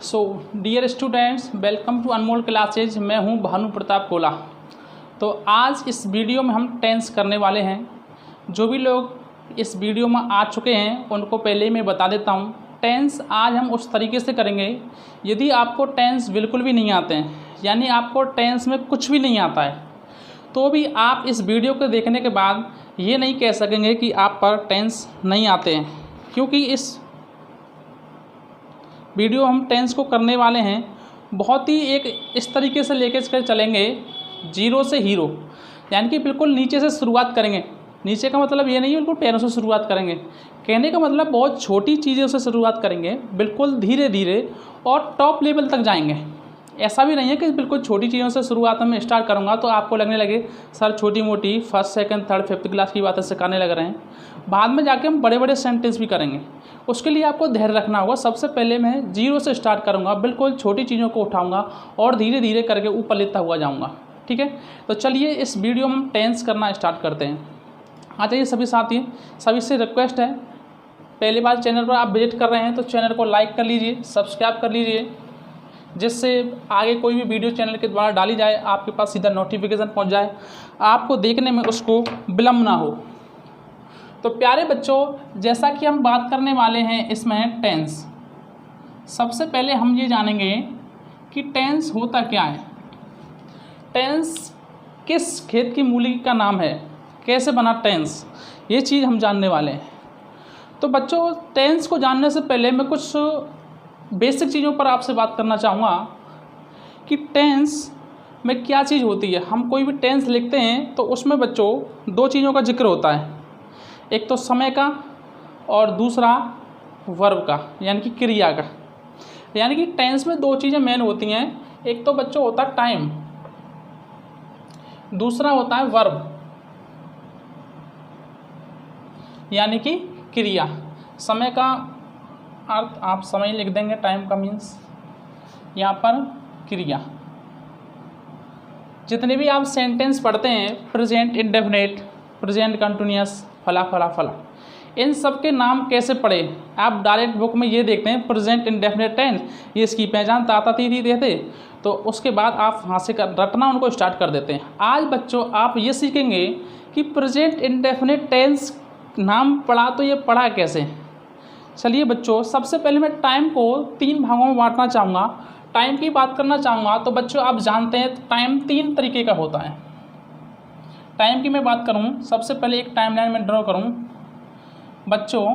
So dear students, welcome to Anmol classes. मैं हूं Bhanu Pratap Cola. तो आज इस वीडियो में हम टेंस करने वाले हैं। जो भी लोग इस वीडियो में आ चुके हैं उनको पहले ही मैं बता देता हूं, टेंस आज हम उस तरीके से करेंगे। यदि आपको टेंस बिल्कुल भी नहीं आते हैं, यानी आपको टेंस में कुछ भी नहीं आता है, तो भी आप इस वीडियो को देखने के बाद ये नहीं कह सकेंगे कि आप पर टेंस नहीं आते हैं, क्योंकि इस वीडियो हम टेंस को करने वाले हैं बहुत ही एक इस तरीके से लेके चलेंगे, जीरो से हीरो, यानी कि बिल्कुल नीचे से शुरुआत करेंगे। नीचे का मतलब ये नहीं है बिल्कुल पैरों से शुरुआत करेंगे, कहने का मतलब बहुत छोटी चीज़ों से शुरुआत करेंगे, बिल्कुल धीरे धीरे और टॉप लेवल तक जाएंगे। ऐसा भी नहीं है कि बिल्कुल छोटी चीज़ों से शुरुआत में स्टार्ट करूँगा तो आपको लगने लगे सर छोटी मोटी first second third fifth class की बातें सिखाने लग रहे हैं। बाद में जाके हम बड़े बड़े सेंटेंस भी करेंगे, उसके लिए आपको धैर्य रखना होगा। सबसे पहले मैं जीरो से स्टार्ट करूँगा, बिल्कुल छोटी चीज़ों को उठाऊँगा और धीरे धीरे करके ऊपर लेता हुआ जाऊँगा। ठीक है, तो चलिए इस वीडियो में हम टेंस करना स्टार्ट करते हैं। आ जाइए सभी साथी, सभी से रिक्वेस्ट है, पहली बार चैनल पर आप विजिट कर रहे हैं तो चैनल को लाइक कर लीजिए, सब्सक्राइब कर लीजिए, जिससे आगे कोई भी वीडियो चैनल के द्वारा डाली जाए आपके पास सीधा नोटिफिकेशन पहुंच जाए, आपको देखने में उसको विलम्ब ना हो। तो प्यारे बच्चों, जैसा कि हम बात करने वाले हैं इसमें टेंस, सबसे पहले हम ये जानेंगे कि टेंस होता क्या है। टेंस किस खेत की मूली का नाम है, कैसे बना टेंस, ये चीज़ हम जानने वाले हैं। तो बच्चों, टेंस को जानने से पहले मैं कुछ बेसिक चीज़ों पर आपसे बात करना चाहूँगा कि टेंस में क्या चीज़ होती है। हम कोई भी टेंस लिखते हैं तो उसमें बच्चों दो चीज़ों का जिक्र होता है, एक तो समय का और दूसरा वर्ब का, यानी कि क्रिया का। यानी कि टेंस में दो चीज़ें मेन होती हैं, एक तो बच्चों होता है टाइम, दूसरा होता है वर्ब, यानी कि क्रिया। समय का अर्थ आप समय लिख देंगे, टाइम का मीन्स यहाँ पर क्रिया। जितने भी आप सेंटेंस पढ़ते हैं, प्रेजेंट इंडेफिनिट, प्रेजेंट कंटिन्यूअस, फला फला फला, इन सब के नाम कैसे पढ़े आप डायरेक्ट बुक में ये देखते हैं प्रेजेंट इंडेफिनिट टेंस, ये इसकी पहचान ताता तीती देते, तो उसके बाद आप वहाँ से रटना उनको स्टार्ट कर देते हैं। आज बच्चों आप ये सीखेंगे कि प्रेजेंट इंडेफिनिट टेंस नाम पढ़ा तो ये पढ़ा कैसे। चलिए बच्चों, सबसे पहले मैं टाइम को तीन भागों में बांटना चाहूँगा। टाइम की बात करना चाहूँगा तो बच्चों आप जानते हैं टाइम तीन तरीके का होता है। टाइम की मैं बात करूँ, सबसे पहले एक टाइमलाइन में ड्रॉ करूँ बच्चों।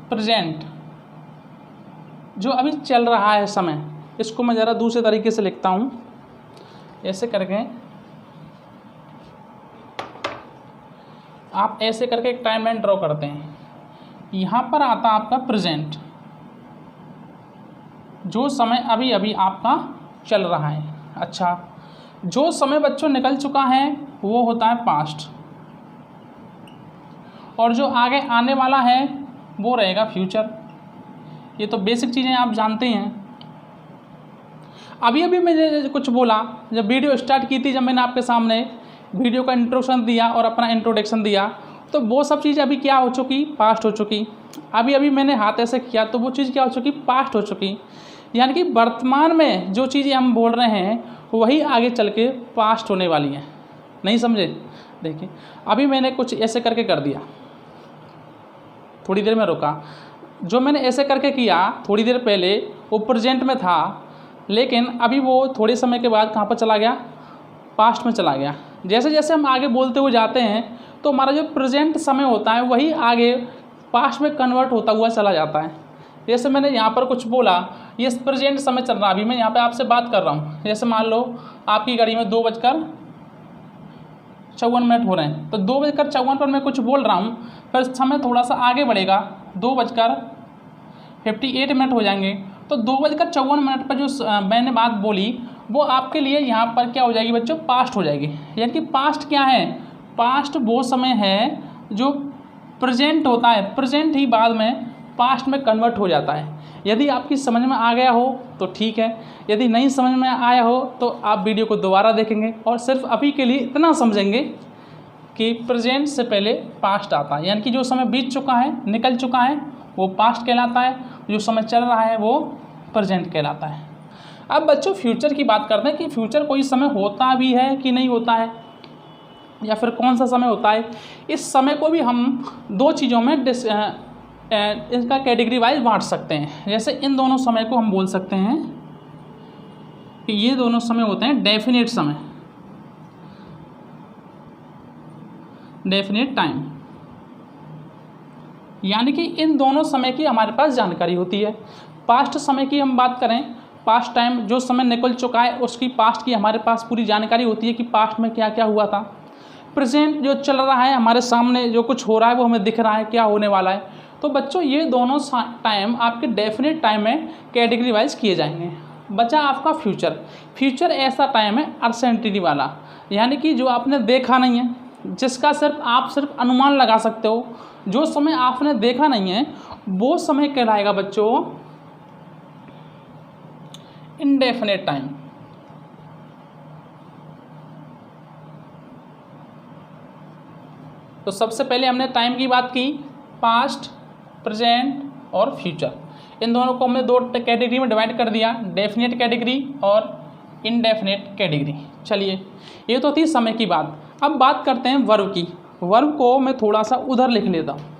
प्रेजेंट जो अभी चल रहा है समय, इसको मैं ज़रा दूसरे तरीके से लिखता हूँ, ऐसे करके आप ऐसे करके एक टाइमलाइन ड्रॉ करते हैं। यहाँ पर आता आपका प्रेजेंट, जो समय अभी अभी आपका चल रहा है। अच्छा, जो समय बच्चों निकल चुका है वो होता है पास्ट, और जो आगे आने वाला है वो रहेगा फ्यूचर। ये तो बेसिक चीज़ें आप जानते हैं। अभी अभी मैंने कुछ बोला, जब वीडियो स्टार्ट की थी, जब मैंने आपके सामने वीडियो का इंट्रोडक्शन दिया और अपना इंट्रोडक्शन दिया, तो वो सब चीज़ अभी क्या हो चुकी, पास्ट हो चुकी। अभी अभी मैंने हाथ ऐसे किया तो वो चीज़ क्या हो चुकी, पास्ट हो चुकी। यानी कि वर्तमान में जो चीज़ें हम बोल रहे हैं वही आगे चल के पास्ट होने वाली हैं। नहीं समझे? देखिए अभी मैंने कुछ ऐसे करके कर दिया, थोड़ी देर में रुका, जो मैंने ऐसे करके किया थोड़ी देर पहले वो प्रेजेंट में था, लेकिन अभी वो थोड़े समय के बाद कहाँ पर चला गया, पास्ट में चला गया। जैसे जैसे हम आगे बोलते हुए जाते हैं तो हमारा जो प्रेजेंट समय होता है वही आगे पास्ट में कन्वर्ट होता हुआ चला जाता है। जैसे मैंने यहाँ पर कुछ बोला, ये प्रेजेंट समय चल रहा है, अभी मैं यहाँ पे आपसे बात कर रहा हूँ। जैसे मान लो आपकी घड़ी में 2:54 हो रहे हैं, तो 2:54 पर मैं कुछ बोल रहा हूँ, फिर समय थोड़ा सा आगे बढ़ेगा, 2:58 हो जाएंगे, तो 2:54 पर जो मैंने बात बोली वो आपके लिए यहाँ पर क्या हो जाएगी बच्चों, पास्ट हो जाएगी। यानी कि पास्ट क्या है, पास्ट वो समय है जो प्रेजेंट होता है, प्रेजेंट ही बाद में पास्ट में कन्वर्ट हो जाता है। यदि आपकी समझ में आ गया हो तो ठीक है, यदि नहीं समझ में आया हो तो आप वीडियो को दोबारा देखेंगे और सिर्फ अभी के लिए इतना समझेंगे कि प्रेजेंट से पहले पास्ट आता है, यानी कि जो समय बीत चुका है, निकल चुका है, वो पास्ट कहलाता है, जो समय चल रहा है वो प्रेजेंट कहलाता है। अब बच्चों फ्यूचर की बात करते हैं कि फ्यूचर कोई समय होता भी है कि नहीं होता है, या फिर कौन सा समय होता है। इस समय को भी हम दो चीज़ों में इसका कैटेगरी वाइज बांट सकते हैं। जैसे इन दोनों समय को हम बोल सकते हैं कि ये दोनों समय होते हैं डेफिनेट समय, डेफिनेट टाइम, यानी कि इन दोनों समय की हमारे पास जानकारी होती है। पास्ट समय की हम बात करें, पास्ट टाइम जो समय निकल चुका है उसकी पास्ट की हमारे पास पूरी जानकारी होती है कि पास्ट में क्या क्या हुआ था। प्रेजेंट जो चल रहा है हमारे सामने, जो कुछ हो रहा है वो हमें दिख रहा है क्या होने वाला है। तो बच्चों ये दोनों टाइम आपके डेफिनेट टाइम में कैटेगरी वाइज किए जाएंगे। बचा आपका फ्यूचर। फ्यूचर ऐसा टाइम है अनसर्टेनिटी वाला, यानी कि जो आपने देखा नहीं है, जिसका सिर्फ अनुमान लगा सकते हो। जो समय आपने देखा नहीं है वो समय कहलाएगा बच्चों इनडेफिनेट टाइम। तो सबसे पहले हमने टाइम की बात की, पास्ट, प्रेजेंट और फ्यूचर। इन दोनों को हमने दो कैटेगरी में डिवाइड कर दिया, डेफिनेट कैटेगरी और इनडेफिनेट कैटेगरी। चलिए ये तो थी समय की बात। अब बात करते हैं वर्ब की। वर्ब को मैं थोड़ा सा उधर लिख लेता हूँ।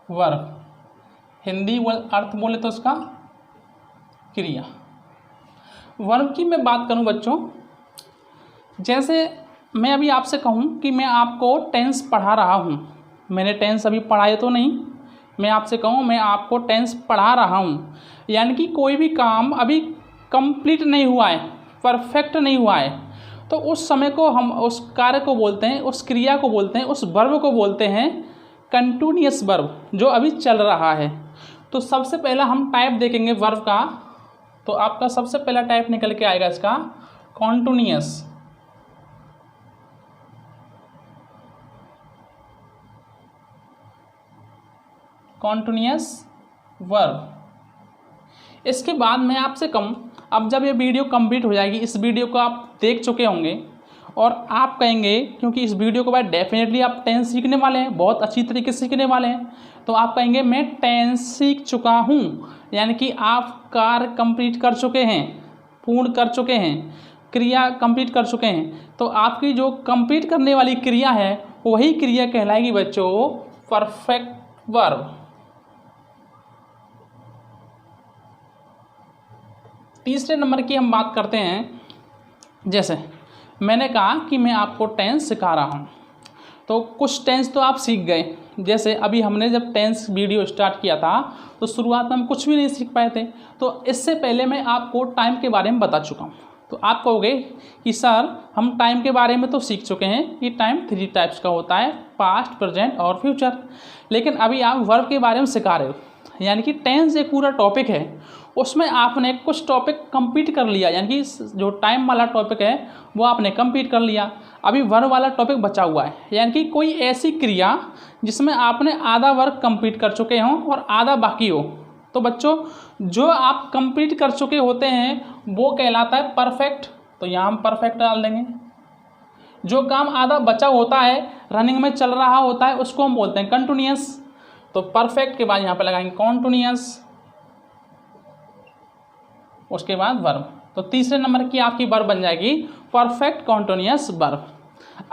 वर्ब हिंदी अर्थ बोले तो उसका क्रिया। वर्ब की मैं बात करूं बच्चों, जैसे मैं अभी आपसे कहूं कि मैं आपको टेंस पढ़ा रहा हूं, मैंने टेंस अभी पढ़ाए तो नहीं, मैं आपसे कहूं मैं आपको टेंस पढ़ा रहा हूं, यानी कि कोई भी काम अभी कंप्लीट नहीं हुआ है, परफेक्ट नहीं हुआ है, तो उस समय को हम उस कार्य को बोलते हैं, उस क्रिया को बोलते हैं, उस वर्ब को बोलते हैं कंटिन्यूअस वर्ब, जो अभी चल रहा है। तो सबसे पहला हम टाइप देखेंगे वर्ब का, तो आपका सबसे पहला टाइप निकल के आएगा इसका कॉन्टिन्यूअस। Continuous verb. इसके बाद मैं आपसे कहूँ, अब जब ये वीडियो कंप्लीट हो जाएगी, इस वीडियो को आप देख चुके होंगे और आप कहेंगे, क्योंकि इस वीडियो के बाद डेफिनेटली आप टेंस सीखने वाले हैं, बहुत अच्छी तरीके से सीखने वाले हैं, तो आप कहेंगे मैं टेंस सीख चुका हूँ, यानी कि आप कार्य कंप्लीट कर चुके हैं, पूर्ण कर चुके हैं, क्रिया कंप्लीट कर चुके हैं। तो आपकी जो कंप्लीट करने वाली क्रिया है वही क्रिया कहलाएगी बच्चों परफेक्ट वर्ब। तीसरे नंबर की हम बात करते हैं, जैसे मैंने कहा कि मैं आपको टेंस सिखा रहा हूँ, तो कुछ टेंस तो आप सीख गए। जैसे अभी हमने जब टेंस वीडियो स्टार्ट किया था तो शुरुआत में हम कुछ भी नहीं सीख पाए थे, तो इससे पहले मैं आपको टाइम के बारे में बता चुका हूँ। तो आप कहोगे कि सर हम टाइम के बारे में तो सीख चुके हैं कि टाइम 3 टाइप्स का होता है, पास्ट, प्रेजेंट और फ्यूचर, लेकिन अभी आप वर्ब के बारे में सिखा रहे हो, यानी कि टेंस एक पूरा टॉपिक है, उसमें आपने कुछ टॉपिक कंप्लीट कर लिया, यानी कि जो टाइम वाला टॉपिक है वो आपने कंप्लीट कर लिया। अभी वर्ब वाला टॉपिक बचा हुआ है, यानी कि कोई ऐसी क्रिया जिसमें आपने आधा वर्क कंप्लीट कर चुके हों और आधा बाकी हो। तो बच्चों जो आप कंप्लीट कर चुके होते हैं वो कहलाता है परफेक्ट, तो यहाँ हम परफेक्ट डाल देंगे। जो काम आधा बचा होता है, रनिंग में चल रहा होता है, उसको हम बोलते हैं कंटिन्यूअस, तो परफेक्ट के बाद यहाँ पे लगाएंगे कॉन्टिन्यूअस, उसके बाद वर्ब। तो तीसरे नंबर की आपकी वर्ब बन जाएगी परफेक्ट कॉन्टिन्यूअस वर्ब।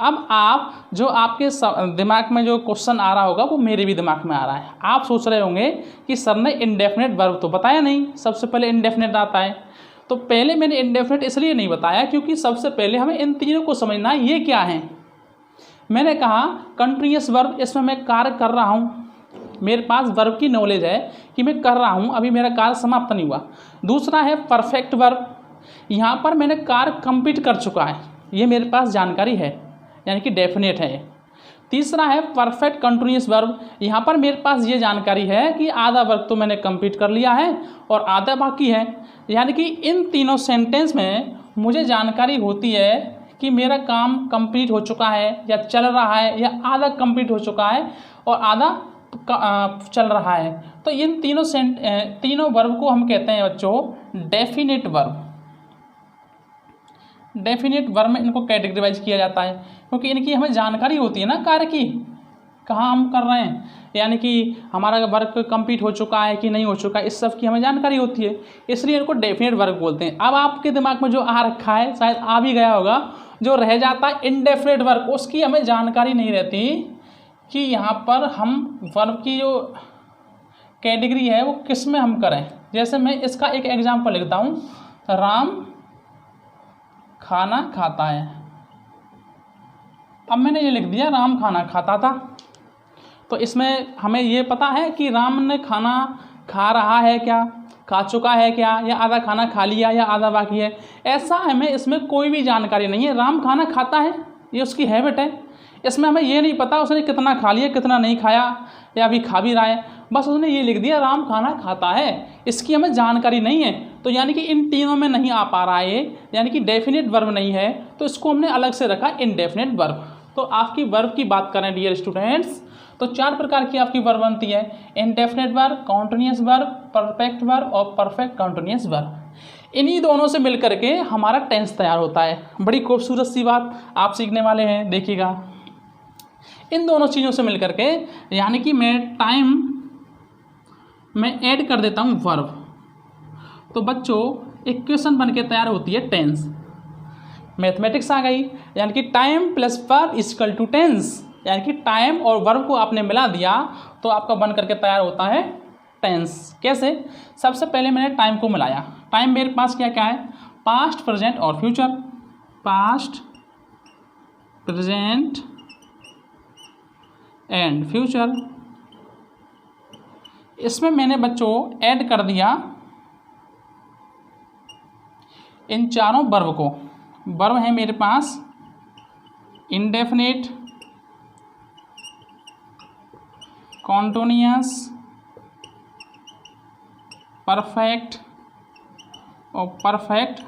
अब आप जो आपके दिमाग में जो क्वेश्चन आ रहा होगा वो मेरे भी दिमाग में आ रहा है। आप सोच रहे होंगे कि सर ने इंडेफिनेट वर्ब तो बताया नहीं, सबसे पहले इंडेफिनेट आता है। तो पहले मैंने इंडेफिनेट इसलिए नहीं बताया क्योंकि सबसे पहले हमें इन तीनों को समझना है ये क्या है। मैंने कहा कंटिन्यूअस वर्ब, इसमें मैं कार्य कर रहा हूँ, मेरे पास वर्ब की नॉलेज है कि मैं कर रहा हूँ, अभी मेरा कार्य समाप्त नहीं हुआ। दूसरा है परफेक्ट वर्ब, यहाँ पर मैंने कार्य कंप्लीट कर चुका है, ये मेरे पास जानकारी है, यानी कि डेफिनेट है। तीसरा है परफेक्ट कंटिन्यूअस वर्ब। यहाँ पर मेरे पास ये जानकारी है कि आधा वर्क तो मैंने कंप्लीट कर लिया है और आधा बाकी है, यानी कि इन तीनों सेंटेंस में मुझे जानकारी होती है कि मेरा काम कंप्लीट हो चुका है या चल रहा है या आधा कंप्लीट हो चुका है और आधा चल रहा है। तो इन तीनों वर्ब को हम कहते हैं बच्चों डेफिनेट वर्ब। डेफिनेट वर्ब में इनको कैटेगराइज किया जाता है क्योंकि इनकी हमें जानकारी होती है ना कार्य की, कहाँ हम कर रहे हैं, यानी कि हमारा वर्क कंप्लीट हो चुका है कि नहीं हो चुका है, इस सब की हमें जानकारी होती है, इसलिए इनको डेफिनेट वर्ब बोलते हैं। अब आपके दिमाग में जो आ रखा है, शायद आ भी गया होगा, जो रह जाता है इनडेफिनेट वर्ब, उसकी हमें जानकारी नहीं रहती कि यहाँ पर हम वर्ब की जो कैटेगरी है वो किस में हम करें। जैसे मैं इसका एक एग्जाम्पल लिखता हूँ, राम खाना खाता है। अब मैंने ये लिख दिया राम खाना खाता था, तो इसमें हमें ये पता है कि राम ने खाना खा रहा है क्या, खा चुका है क्या, या आधा खाना खा लिया या आधा बाकी है, ऐसा हमें इसमें कोई भी जानकारी नहीं है। राम खाना खाता है, ये उसकी हैबिट है, इसमें हमें ये नहीं पता उसने कितना खा लिया कितना नहीं खाया या अभी खा भी रहा है, बस उसने ये लिख दिया राम खाना खाता है, इसकी हमें जानकारी नहीं है। तो यानी कि इन तीनों में नहीं आ पा रहा है ये, यानी कि डेफिनेट वर्ब नहीं है, तो इसको हमने अलग से रखा इनडेफिनेट वर्ब। तो आपकी वर्ब की बात करें डियर स्टूडेंट्स, तो 4 प्रकार की आपकी वर्ब बनती है, indefinite verb, continuous verb, perfect verb और परफेक्ट कॉन्टिन्यूअस वर्ब। इन्हीं दोनों से मिलकर के हमारा टेंस तैयार होता है। बड़ी खूबसूरत सी बात आप सीखने वाले हैं, देखिएगा इन दोनों चीज़ों से मिलकर के, यानी कि मैं टाइम में ऐड कर देता हूँ वर्ब, तो बच्चों इक्वेशन बन के तैयार होती है टेंस। मैथमेटिक्स आ गई, यानी कि time plus verb equal to tense, यानी कि टाइम और वर्ब को आपने मिला दिया तो आपका बन करके तैयार होता है टेंस। कैसे? सबसे पहले मैंने टाइम को मिलाया। टाइम मेरे पास क्या क्या है, पास्ट, प्रेजेंट और future. Past, present and future. इसमें मैंने बच्चों ऐड कर दिया इन चारों वर्ब को। वर्ब है मेरे पास इंडेफिनिट, कॉन्टिन्यूअस, परफेक्ट और परफेक्ट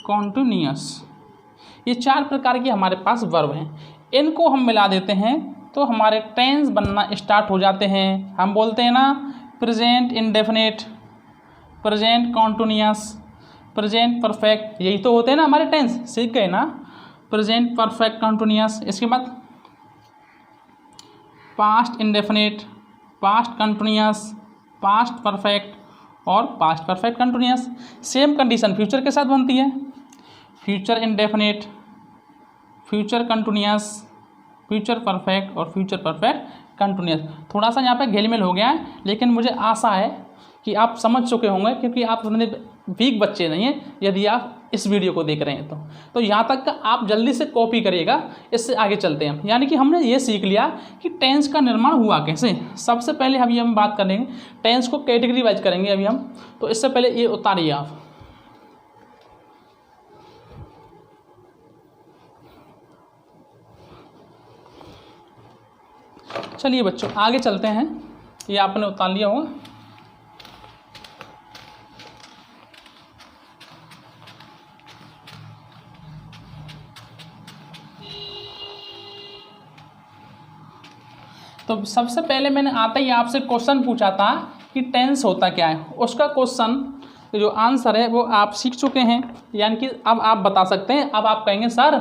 कॉन्टिन्यूअस। ये 4 प्रकार की हमारे पास वर्ब हैं। इनको हम मिला देते हैं तो हमारे टेंस बनना स्टार्ट हो जाते हैं। हम बोलते हैं ना present indefinite, present continuous, present perfect, यही तो होते हैं ना हमारे टेंस, सीख गए ना, प्रेजेंट परफेक्ट कॉन्टिन्यूअस। इसके बाद past indefinite, past continuous, past perfect और past perfect continuous. Same condition future के साथ बनती है, future indefinite, future continuous, future perfect और फ्यूचर परफेक्ट कंटिन्यूअस। थोड़ा सा यहाँ पे घेलमेल हो गया है, लेकिन मुझे आशा है कि आप समझ चुके होंगे, क्योंकि आप उतने वीक बच्चे नहीं हैं यदि आप इस वीडियो को देख रहे हैं तो यहाँ तक का आप जल्दी से कॉपी करिएगा। इससे आगे चलते हैं, यानी कि हमने ये सीख लिया कि टेंस का निर्माण हुआ कैसे। सबसे पहले अभी हम बात करेंगे टेंस को कैटेगरी वाइज करेंगे अभी हम, तो इससे पहले ये उतारिए आप। चलिए बच्चों आगे चलते हैं, ये आपने उतार लिया होगा। तो सबसे पहले मैंने आते ही आपसे क्वेश्चन पूछा था कि टेंस होता क्या है, उसका क्वेश्चन जो आंसर है वो आप सीख चुके हैं, यानी कि अब आप बता सकते हैं। अब आप कहेंगे सर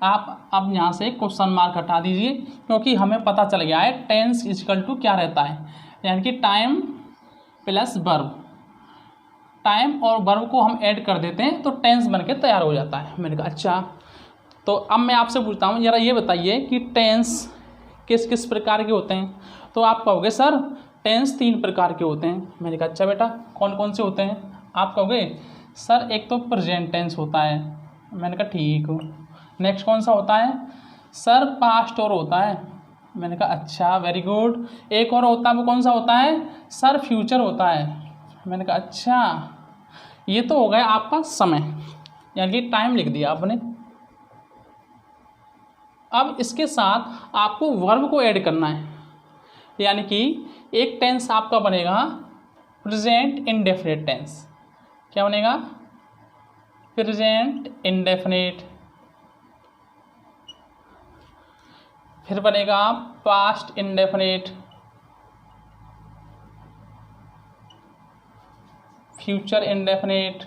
आप अब यहाँ से क्वेश्चन मार्क हटा दीजिए, क्योंकि हमें पता चल गया है टेंस इक्वल टू क्या रहता है, यानी कि टाइम प्लस वर्ब। टाइम और वर्ब को हम ऐड कर देते हैं तो टेंस बन के तैयार हो जाता है। मैंने कहा अच्छा, तो अब मैं आपसे पूछता हूँ जरा ये बताइए कि टेंस किस किस प्रकार के होते हैं। तो आप कहोगे सर टेंस 3 प्रकार के होते हैं। मैंने कहा अच्छा बेटा कौन कौन से होते हैं। आप कहोगे सर एक तो प्रेजेंट टेंस होता है। मैंने कहा ठीक हो। नेक्स्ट कौन सा होता है सर, पास्ट और होता है। मैंने कहा अच्छा वेरी गुड। एक और होता है, वो कौन सा होता है सर, फ्यूचर होता है। मैंने कहा अच्छा, ये तो हो गया आपका समय, यानी कि टाइम लिख दिया आपने। अब इसके साथ आपको वर्ब को ऐड करना है, यानी कि एक टेंस आपका बनेगा प्रेजेंट इंडेफिनिट टेंस। क्या बनेगा? Present indefinite. फिर बनेगा पास्ट इंडेफिनिट, फ्यूचर इंडेफिनिट।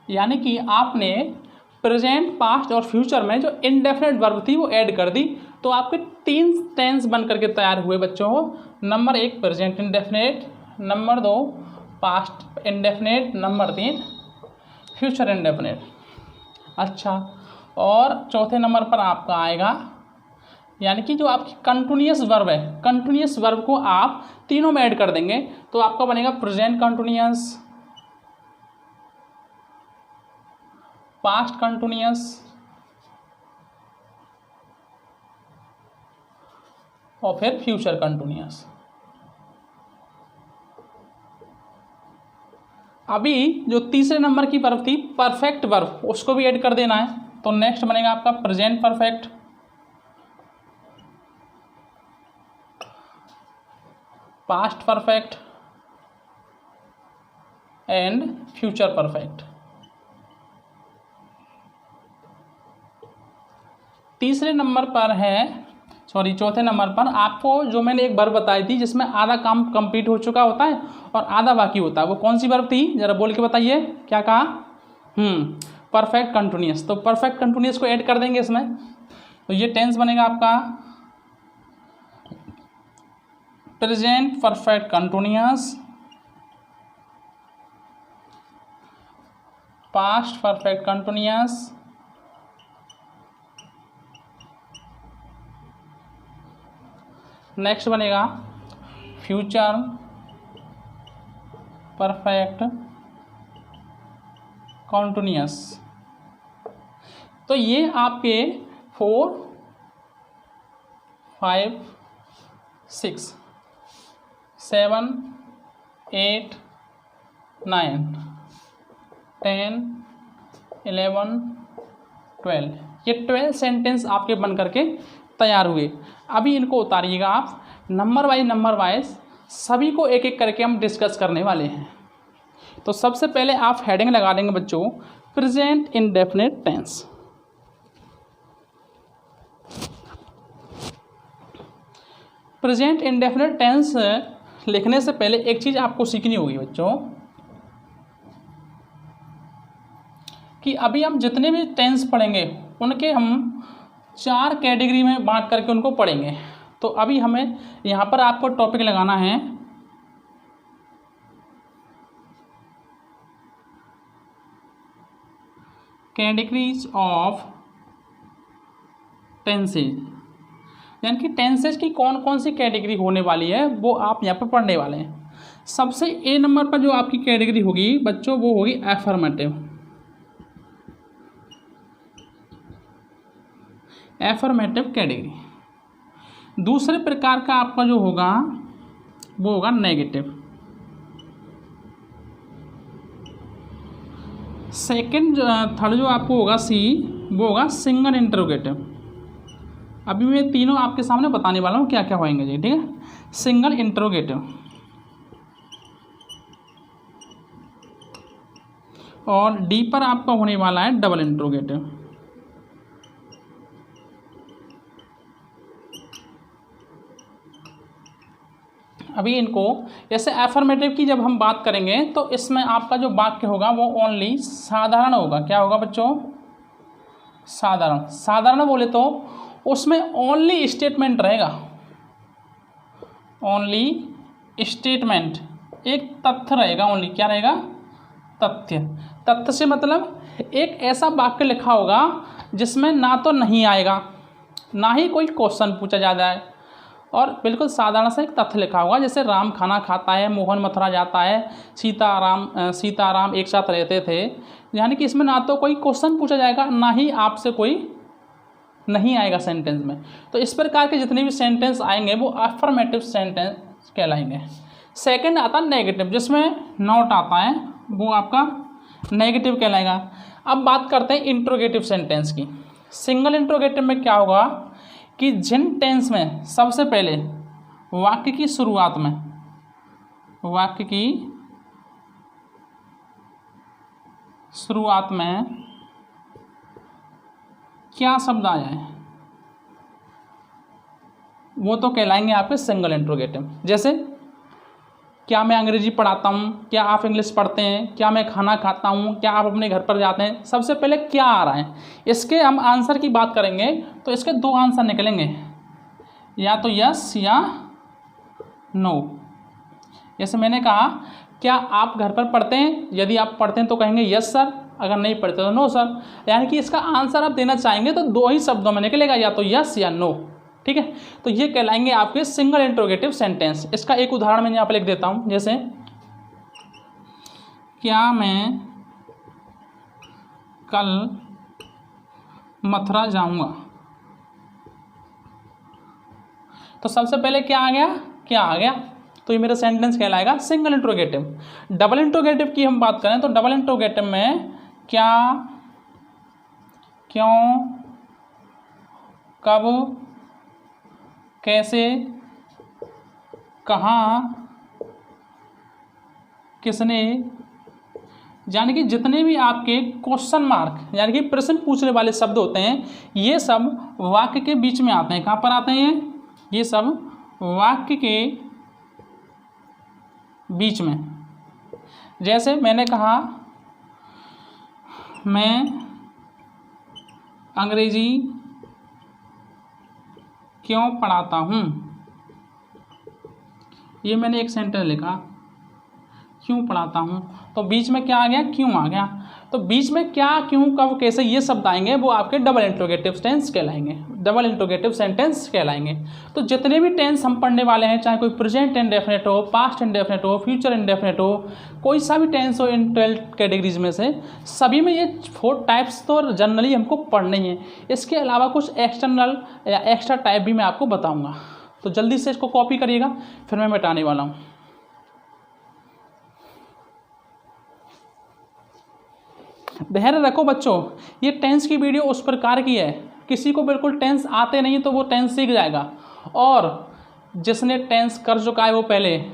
यानी कि आपने प्रेजेंट, पास्ट और फ्यूचर में जो इंडेफिनिट वर्ब थी वो ऐड कर दी, तो आपके 3 टेंस बन करके तैयार हुए बच्चों। Number 1 present indefinite, number 2 past indefinite, number 3 future indefinite. अच्छा, और चौथे नंबर पर आपका आएगा, यानी कि जो आपकी कंटिन्यूअस वर्ब है, कंटिन्यूअस वर्ब को आप तीनों में ऐड कर देंगे, तो आपका बनेगा प्रेजेंट कंटिन्यूअस, पास्ट कंटिन्यूअस और फिर फ्यूचर कंटिन्यूअस। अभी जो तीसरे नंबर की वर्ब थी परफेक्ट वर्ब, उसको भी ऐड कर देना है, तो नेक्स्ट बनेगा आपका present perfect, past perfect and future perfect. तीसरे नंबर पर है, चौथे नंबर पर आपको जो मैंने एक वर्ब बताई थी जिसमें आधा काम कंप्लीट हो चुका होता है और आधा बाकी होता है, वो कौन सी वर्ब थी? जरा बोल के बताइए, क्या कहा? Perfect continuous. तो परफेक्ट कंटिन्यूअस को ऐड कर देंगे इसमें, तो ये टेंस बनेगा आपका present perfect continuous, past perfect continuous, next बनेगा फ्यूचर परफेक्ट कंटिन्यूअस। तो ये आपके 4, 5, 6, 7, 8, 9, 10, 11, 12, ये 12 सेंटेंस आपके बन करके तैयार हुए। अभी इनको उतारिएगा आप, नंबर वाइज सभी को एक एक करके हम डिस्कस करने वाले हैं। तो सबसे पहले आप हेडिंग लगा देंगे बच्चों, present indefinite tense. Present indefinite tense लिखने से पहले एक चीज़ आपको सीखनी होगी बच्चों, कि अभी हम जितने भी टेंस पढ़ेंगे उनके हम 4 कैटेगरी में बांट करके उनको पढ़ेंगे। तो अभी हमें यहाँ पर आपको टॉपिक लगाना है कैटेगरीज ऑफ टेंसेज, यानी कि टेंसेज की कौन कौन सी कैटेगरी होने वाली है वो आप यहाँ पर पढ़ने वाले हैं। सबसे ए नंबर पर जो आपकी कैटेगरी होगी बच्चों वो होगी एफर्मेटिव। Affirmative category. दूसरे प्रकार का आपका जो होगा वो होगा नेगेटिव। थर्ड जो आपको होगा सी, वो होगा सिंगल इंटरोगेटिव। अभी मैं तीनों आपके सामने बताने वाला हूँ क्या क्या होंगे जी, ठीक है। सिंगल इंटरोगेटिव, और डी पर आपका होने वाला है डबल इंटरोगेटिव। अभी इनको जैसे एफर्मेटिव की जब हम बात करेंगे तो इसमें आपका जो वाक्य होगा वो ओनली साधारण होगा। क्या होगा बच्चों? साधारण। साधारण बोले तो उसमें ओनली स्टेटमेंट रहेगा, ओनली स्टेटमेंट, एक तथ्य रहेगा ओनली। क्या रहेगा? तथ्य। तथ्य से मतलब एक ऐसा वाक्य लिखा होगा जिसमें ना तो नहीं आएगा ना ही कोई क्वेश्चन पूछा जा रहा है, और बिल्कुल साधारण सा एक तथ्य लिखा होगा, जैसे राम खाना खाता है, मोहन मथुरा जाता है, सीताराम एक साथ रहते थे। यानी कि इसमें ना तो कोई क्वेश्चन पूछा जाएगा ना ही आपसे कोई नहीं आएगा सेंटेंस में। तो इस प्रकार के जितने भी सेंटेंस आएंगे वो अफर्मेटिव सेंटेंस कहलाएंगे। सेकंड आता है नेगेटिव, जिसमें नॉट आता है, वो आपका नेगेटिव कहलाएगा। अब बात करते हैं इंट्रोगेटिव सेंटेंस की। सिंगल इंट्रोगेटिव में क्या होगा कि जिन टेंस में सबसे पहले वाक्य की शुरुआत में क्या शब्द आ जाए वो तो कहलाएंगे आपके सिंगल इंट्रोगेटिव। जैसे क्या मैं अंग्रेजी पढ़ाता हूँ, क्या आप इंग्लिश पढ़ते हैं, क्या मैं खाना खाता हूँ, क्या आप अपने घर पर जाते हैं। सबसे पहले क्या आ रहा है, इसके हम आंसर की बात करेंगे तो इसके दो आंसर निकलेंगे, या तो यस या नो। जैसे मैंने कहा क्या आप घर पर पढ़ते हैं, यदि आप पढ़ते हैं तो कहेंगे यस सर, अगर नहीं पढ़ते तो नो सर। यानी कि इसका आंसर आप देना चाहेंगे तो दो ही शब्दों में निकलेगा, या तो यस या नो। ठीक है, तो ये कहलाएंगे आपके सिंगल इंट्रोगेटिव सेंटेंस। इसका एक उदाहरण मैं यहाँ पर लिख देता हूँ। जैसे क्या मैं कल मथुरा जाऊँगा, तो सबसे पहले क्या आ गया, तो ये मेरा सेंटेंस कहलाएगा सिंगल इंट्रोगेटिव। डबल इंट्रोगेटिव की हम बात करें तो डबल इंट्रोगेटिव में क्या, क्यों, कब, कैसे, कहाँ, किसने, यानी कि जितने भी आपके क्वेश्चन मार्क यानी कि प्रश्न पूछने वाले शब्द होते हैं, ये सब वाक्य के बीच में आते हैं। कहाँ पर आते हैं ये सब? वाक्य के बीच में। जैसे मैंने कहा मैं अंग्रेजी क्यों पढ़ाता हूँ, ये मैंने एक सेंटेंस लिखा, क्यों पढ़ाता हूँ, तो बीच में क्या आ गया, क्यों आ गया। तो बीच में क्या, क्यों, कब, कैसे ये शब्द आएंगे वो आपके डबल इंट्रोगेटिव टेंस कहलाएंगे, डबल इंट्रोगेटिव सेंटेंस कहलाएंगे। तो जितने भी टेंस हम पढ़ने वाले हैं, चाहे कोई प्रेजेंट इंडेफिनिट हो, पास्ट इंडेफिनिट हो, फ्यूचर इंडेफिनिट हो, कोई सा भी टेंस हो इन 12 कैटेगरीज में से, सभी में ये 4 टाइप्स तो जनरली हमको पढ़ने ही हैं। इसके अलावा कुछ एक्सटर्नल या एक्स्ट्रा टाइप भी मैं आपको बताऊँगा, तो जल्दी से इसको कॉपी करिएगा, फिर मैं मिटाने वाला हूँ। ध्यान रखो बच्चों, ये टेंस की वीडियो उस प्रकार की है, किसी को बिल्कुल टेंस आते नहीं तो वो टेंस सीख जाएगा, और जिसने टेंस कर चुका है वो पहले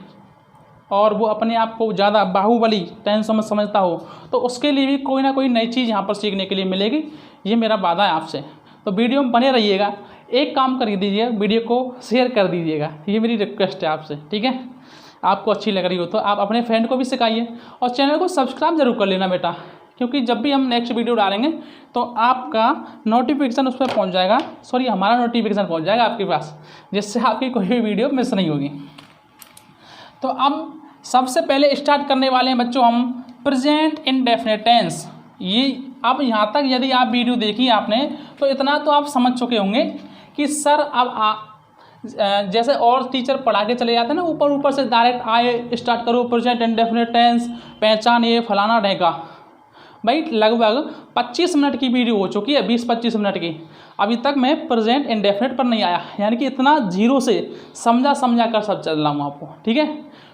और वो अपने आप को ज़्यादा बाहुबली टेंसों में समझता हो, तो उसके लिए भी कोई ना कोई नई चीज़ यहाँ पर सीखने के लिए मिलेगी। ये मेरा वादा है आपसे। तो वीडियो में बने रहिएगा। एक काम कर दीजिए, वीडियो को शेयर कर दीजिएगा, ये मेरी रिक्वेस्ट है आपसे। ठीक है, आपको अच्छी लग रही हो तो आप अपने फ्रेंड को भी सिखाइए, और चैनल को सब्सक्राइब जरूर कर लेना बेटा, क्योंकि जब भी हम नेक्स्ट वीडियो डालेंगे तो आपका नोटिफिकेशन उस पर पहुँच जाएगा, हमारा नोटिफिकेशन पहुँच जाएगा आपके पास, जिससे आपकी कोई भी वीडियो मिस नहीं होगी। तो अब सबसे पहले स्टार्ट करने वाले हैं बच्चों हम प्रेजेंट इंडेफिनिट टेंस। ये अब यहाँ तक यदि आप वीडियो देखी आपने तो इतना तो आप समझ चुके होंगे कि सर अब जैसे और टीचर पढ़ा के चले जाते हैं ना, ऊपर से डायरेक्ट आए स्टार्ट करो प्रेजेंट इंडेफिनिट टेंस, पहचान ये फलाना ढेका। भाई लगभग 25 मिनट की वीडियो हो चुकी है, 20-25 मिनट की, अभी तक मैं प्रेजेंट इंडेफिनिट पर नहीं आया, यानी कि इतना जीरो से समझा कर सब चल रहा हूँ आपको। ठीक है,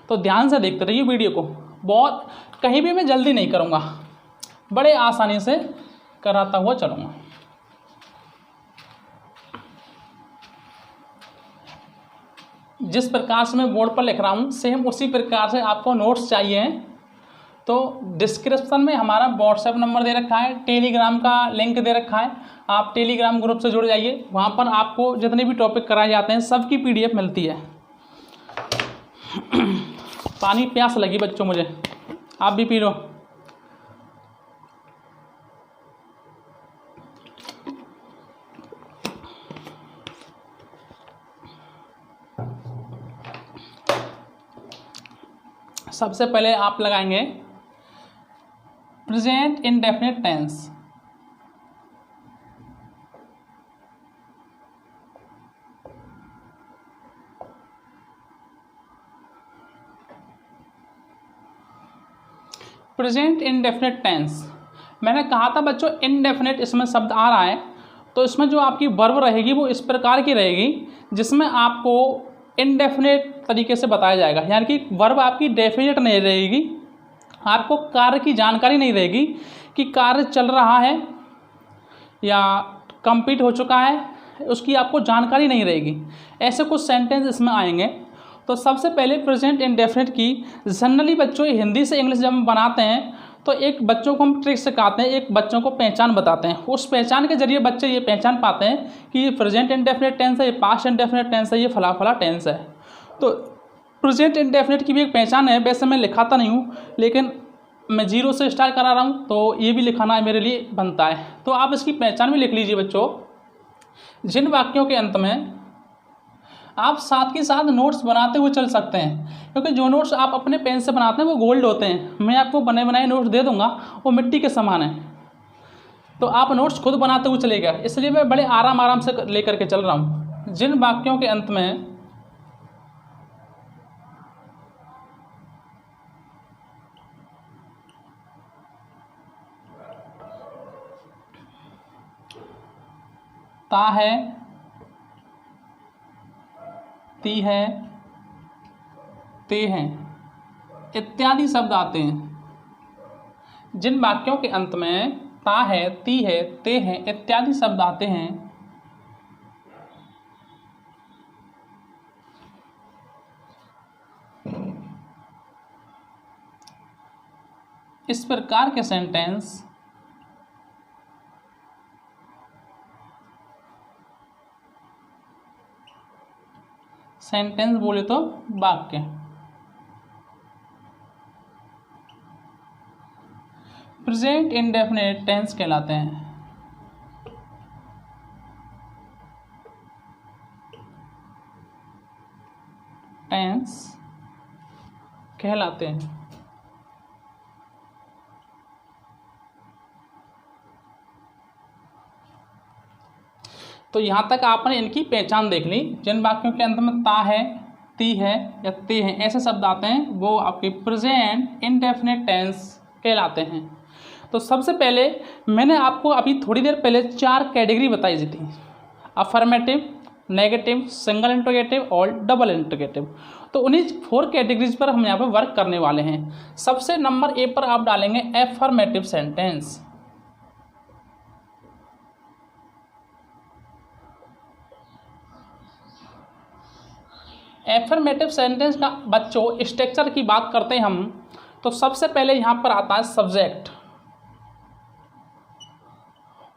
तो ध्यान से देखते रहिए वीडियो को, बहुत कहीं भी मैं जल्दी नहीं करूँगा, बड़े आसानी से कराता हुआ चलूँगा। जिस प्रकार से मैं बोर्ड पर लिख रहा हूँ सेम उसी प्रकार से आपको नोट्स चाहिए हैं, तो डिस्क्रिप्शन में हमारा व्हाट्सएप नंबर दे रखा है, टेलीग्राम का लिंक दे रखा है, आप टेलीग्राम ग्रुप से जुड़ जाइए, वहाँ पर आपको जितने भी टॉपिक कराए जाते हैं सबकी PDF मिलती है। पानी प्यास लगी बच्चों मुझे, आप भी पी लो। सबसे पहले आप लगाएंगे present indefinite tense. Present indefinite tense मैंने कहा था बच्चों, इनडेफिनिट इसमें शब्द आ रहा है तो इसमें जो आपकी वर्ब रहेगी वो इस प्रकार की रहेगी जिसमें आपको इनडेफिनिट तरीके से बताया जाएगा, यानी कि वर्ब आपकी डेफिनेट नहीं रहेगी, आपको कार्य की जानकारी नहीं रहेगी कि कार्य चल रहा है या कंप्लीट हो चुका है, उसकी आपको जानकारी नहीं रहेगी। ऐसे कुछ सेंटेंस इसमें आएंगे। तो सबसे पहले प्रेजेंट इंडेफिनिट की जनरली बच्चों हिंदी से इंग्लिश जब हम बनाते हैं तो एक बच्चों को हम ट्रिक सिखाते हैं, एक बच्चों को पहचान बताते हैं। उस पहचान के जरिए बच्चे ये पहचान पाते हैं कि ये प्रेजेंट इंडेफिनिट टेंस है, ये पास्ट इंडेफिनिट टेंस है, ये फला फला टेंस है। तो प्रेजेंट इंडेफिनिट की भी एक पहचान है। वैसे मैं लिखाता नहीं हूँ, लेकिन मैं जीरो से स्टार्ट करा रहा हूँ तो ये भी लिखाना मेरे लिए बनता है। तो आप इसकी पहचान भी लिख लीजिए बच्चों। जिन वाक्यों के अंत में आप साथ के साथ नोट्स बनाते हुए चल सकते हैं, क्योंकि जो नोट्स आप अपने पेन से बनाते हैं वो गोल्ड होते हैं। मैं आपको बने बनाए नोट्स दे दूंगा, वो मिट्टी के समान है। तो आप नोट्स खुद बनाते हुए चलेगा, इसलिए मैं बड़े आराम से लेकर के चल रहा हूँ। जिन वाक्यों के अंत में ता है, ती है, ते हैं इत्यादि शब्द आते हैं। जिन वाक्यों के अंत में ता है, ती है, ते हैं इत्यादि शब्द आते हैं, इस प्रकार के सेंटेंस बोले तो वाक्य प्रेजेंट इंडेफिनिट टेंस कहलाते हैं। टेंस कहलाते हैं। तो यहाँ तक आपने इनकी पहचान देख ली। जिन वाक्यों के अंत में ता है, ती है या ते हैं ऐसे शब्द आते हैं वो आपके प्रेजेंट इंडेफिनिट टेंस कहलाते हैं। तो सबसे पहले मैंने आपको अभी थोड़ी देर पहले 4 कैटेगरी बताई थी, अफर्मेटिव, नेगेटिव, सिंगल इंट्रोगेटिव और डबल इंट्रोगेटिव। तो उन्हीं 4 कैटेगरीज पर हम यहाँ पर वर्क करने वाले हैं। सबसे नंबर ए पर आप डालेंगे एफर्मेटिव सेंटेंस। एफर्मेटिव सेंटेंस का बच्चों स्ट्रक्चर की बात करते हैं हम, तो सबसे पहले यहाँ पर आता है सब्जेक्ट,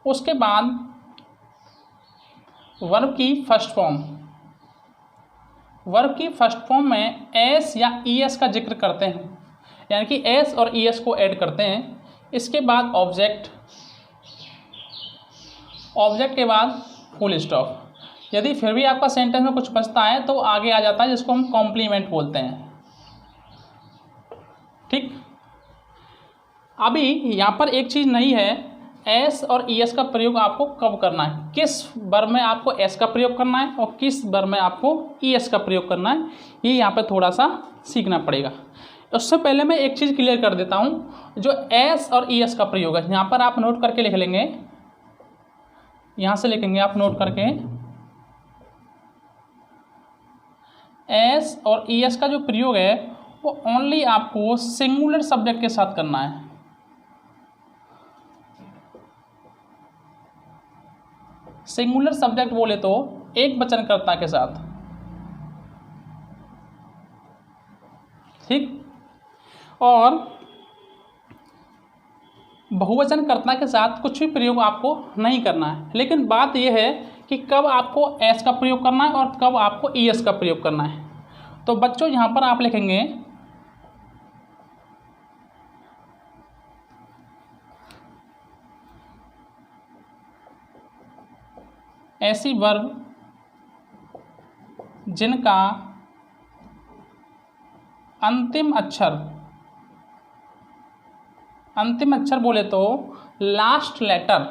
उसके बाद वर्ब की फर्स्ट फॉर्म। वर्ब की फर्स्ट फॉर्म में एस या ईएस का जिक्र करते हैं, यानी कि एस और ईएस को ऐड करते हैं। इसके बाद ऑब्जेक्ट, ऑब्जेक्ट के बाद फुल स्टॉप। यदि फिर भी आपका सेंटेंस में कुछ बचता है तो आगे आ जाता है जिसको हम कॉम्प्लीमेंट बोलते हैं। ठीक, अभी यहाँ पर एक चीज़ नहीं है, एस और ईएस का प्रयोग आपको कब करना है, किस वर्ब में आपको एस का प्रयोग करना है और किस वर्ब में आपको ईएस का प्रयोग करना है, ये यहाँ पर थोड़ा सा सीखना पड़ेगा। उससे पहले मैं एक चीज़ क्लियर कर देता हूँ। जो एस और ईएस का प्रयोग है यहाँ पर आप नोट करके लिख लेंगे, यहाँ से लिखेंगे आप नोट करके। एस और ईएस का जो प्रयोग है वो ओनली आपको सिंगुलर सब्जेक्ट के साथ करना है। सिंगुलर सब्जेक्ट बोले तो एक वचनकर्ता के साथ। ठीक, और बहुवचनकर्ता के साथ कुछ भी प्रयोग आपको नहीं करना है। लेकिन बात यह है कि कब आपको एस का प्रयोग करना है और कब आपको ईएस का प्रयोग करना है। तो बच्चों यहाँ पर आप लिखेंगे ऐसी वर्ब जिनका अंतिम अक्षर बोले तो लास्ट लेटर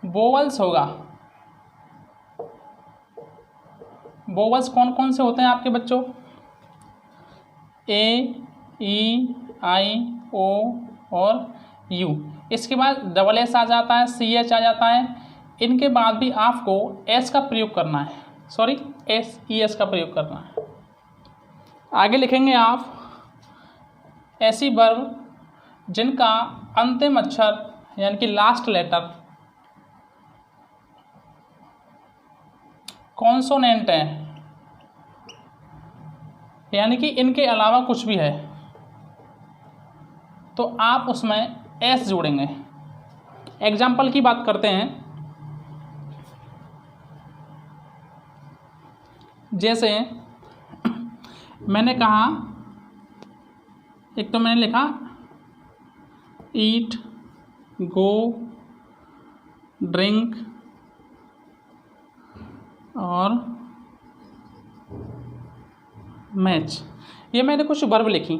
वोवल्स होगा। वोवल्स कौन कौन से होते हैं आपके बच्चों? ए, ई, आई, ओ और यू। इसके बाद डबल एस आ जाता है, सी एच आ जाता है। इनके बाद भी आपको एस का प्रयोग करना है, सॉरी एस ई एस का प्रयोग करना है। आगे लिखेंगे आप ऐसी वर्ब जिनका अंतिम अक्षर यानी कि लास्ट लेटर कॉन्सोनेंट है, यानी कि इनके अलावा कुछ भी है तो आप उसमें एस जोड़ेंगे। एग्जाम्पल की बात करते हैं, जैसे मैंने कहा, एक तो मैंने लिखा ईट, गो, ड्रिंक और मैच, ये मैंने कुछ वर्ब लिखी।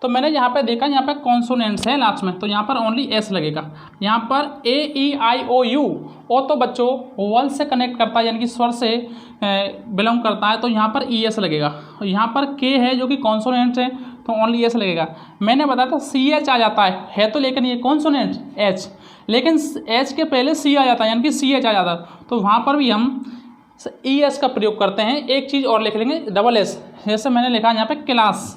तो मैंने यहाँ पे देखा यहाँ पे कॉन्सोनेंट्स है लास्ट में, तो यहाँ पर ओनली एस लगेगा। यहाँ पर ए ई आई ओ यू, ओ तो बच्चों वॉल से कनेक्ट करता है यानी कि स्वर से बिलोंग करता है, तो यहाँ पर ई एस लगेगा। यहाँ पर के है जो कि कॉन्सोनेंट्स है तो ओनली एस लगेगा। मैंने बताया था सी एच आ जाता है तो लेकिन ये कॉन्सोनेंट एच, लेकिन एच के पहले सी आ जाता है यानी कि सी एच आ जाता है, तो वहाँ पर भी हम ई एस का प्रयोग करते हैं। एक चीज़ और लिख लेंगे डबल एस, जैसे मैंने लिखा यहाँ पे क्लास।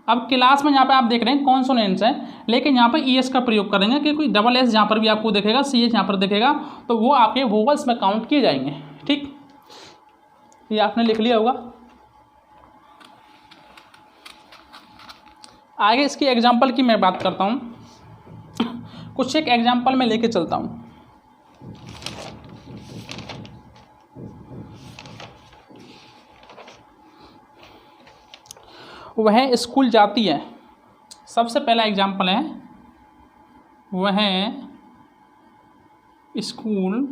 अब क्लास में यहाँ पे आप देख रहे हैं कॉन्सोनेंट्स हैं, लेकिन यहाँ पे ई एस का प्रयोग करेंगे क्योंकि डबल एस जहाँ पर भी आपको दिखेगा, सी एच यहाँ पर दिखेगा, तो वो आपके वोवल्स में काउंट किए जाएंगे। ठीक, ये आपने लिख लिया होगा। आगे इसकी एग्जाम्पल की मैं बात करता हूँ, कुछ एक एग्जाम्पल में लेके चलता हूँ। वह स्कूल जाती है, सबसे पहला एग्जाम्पल है वह स्कूल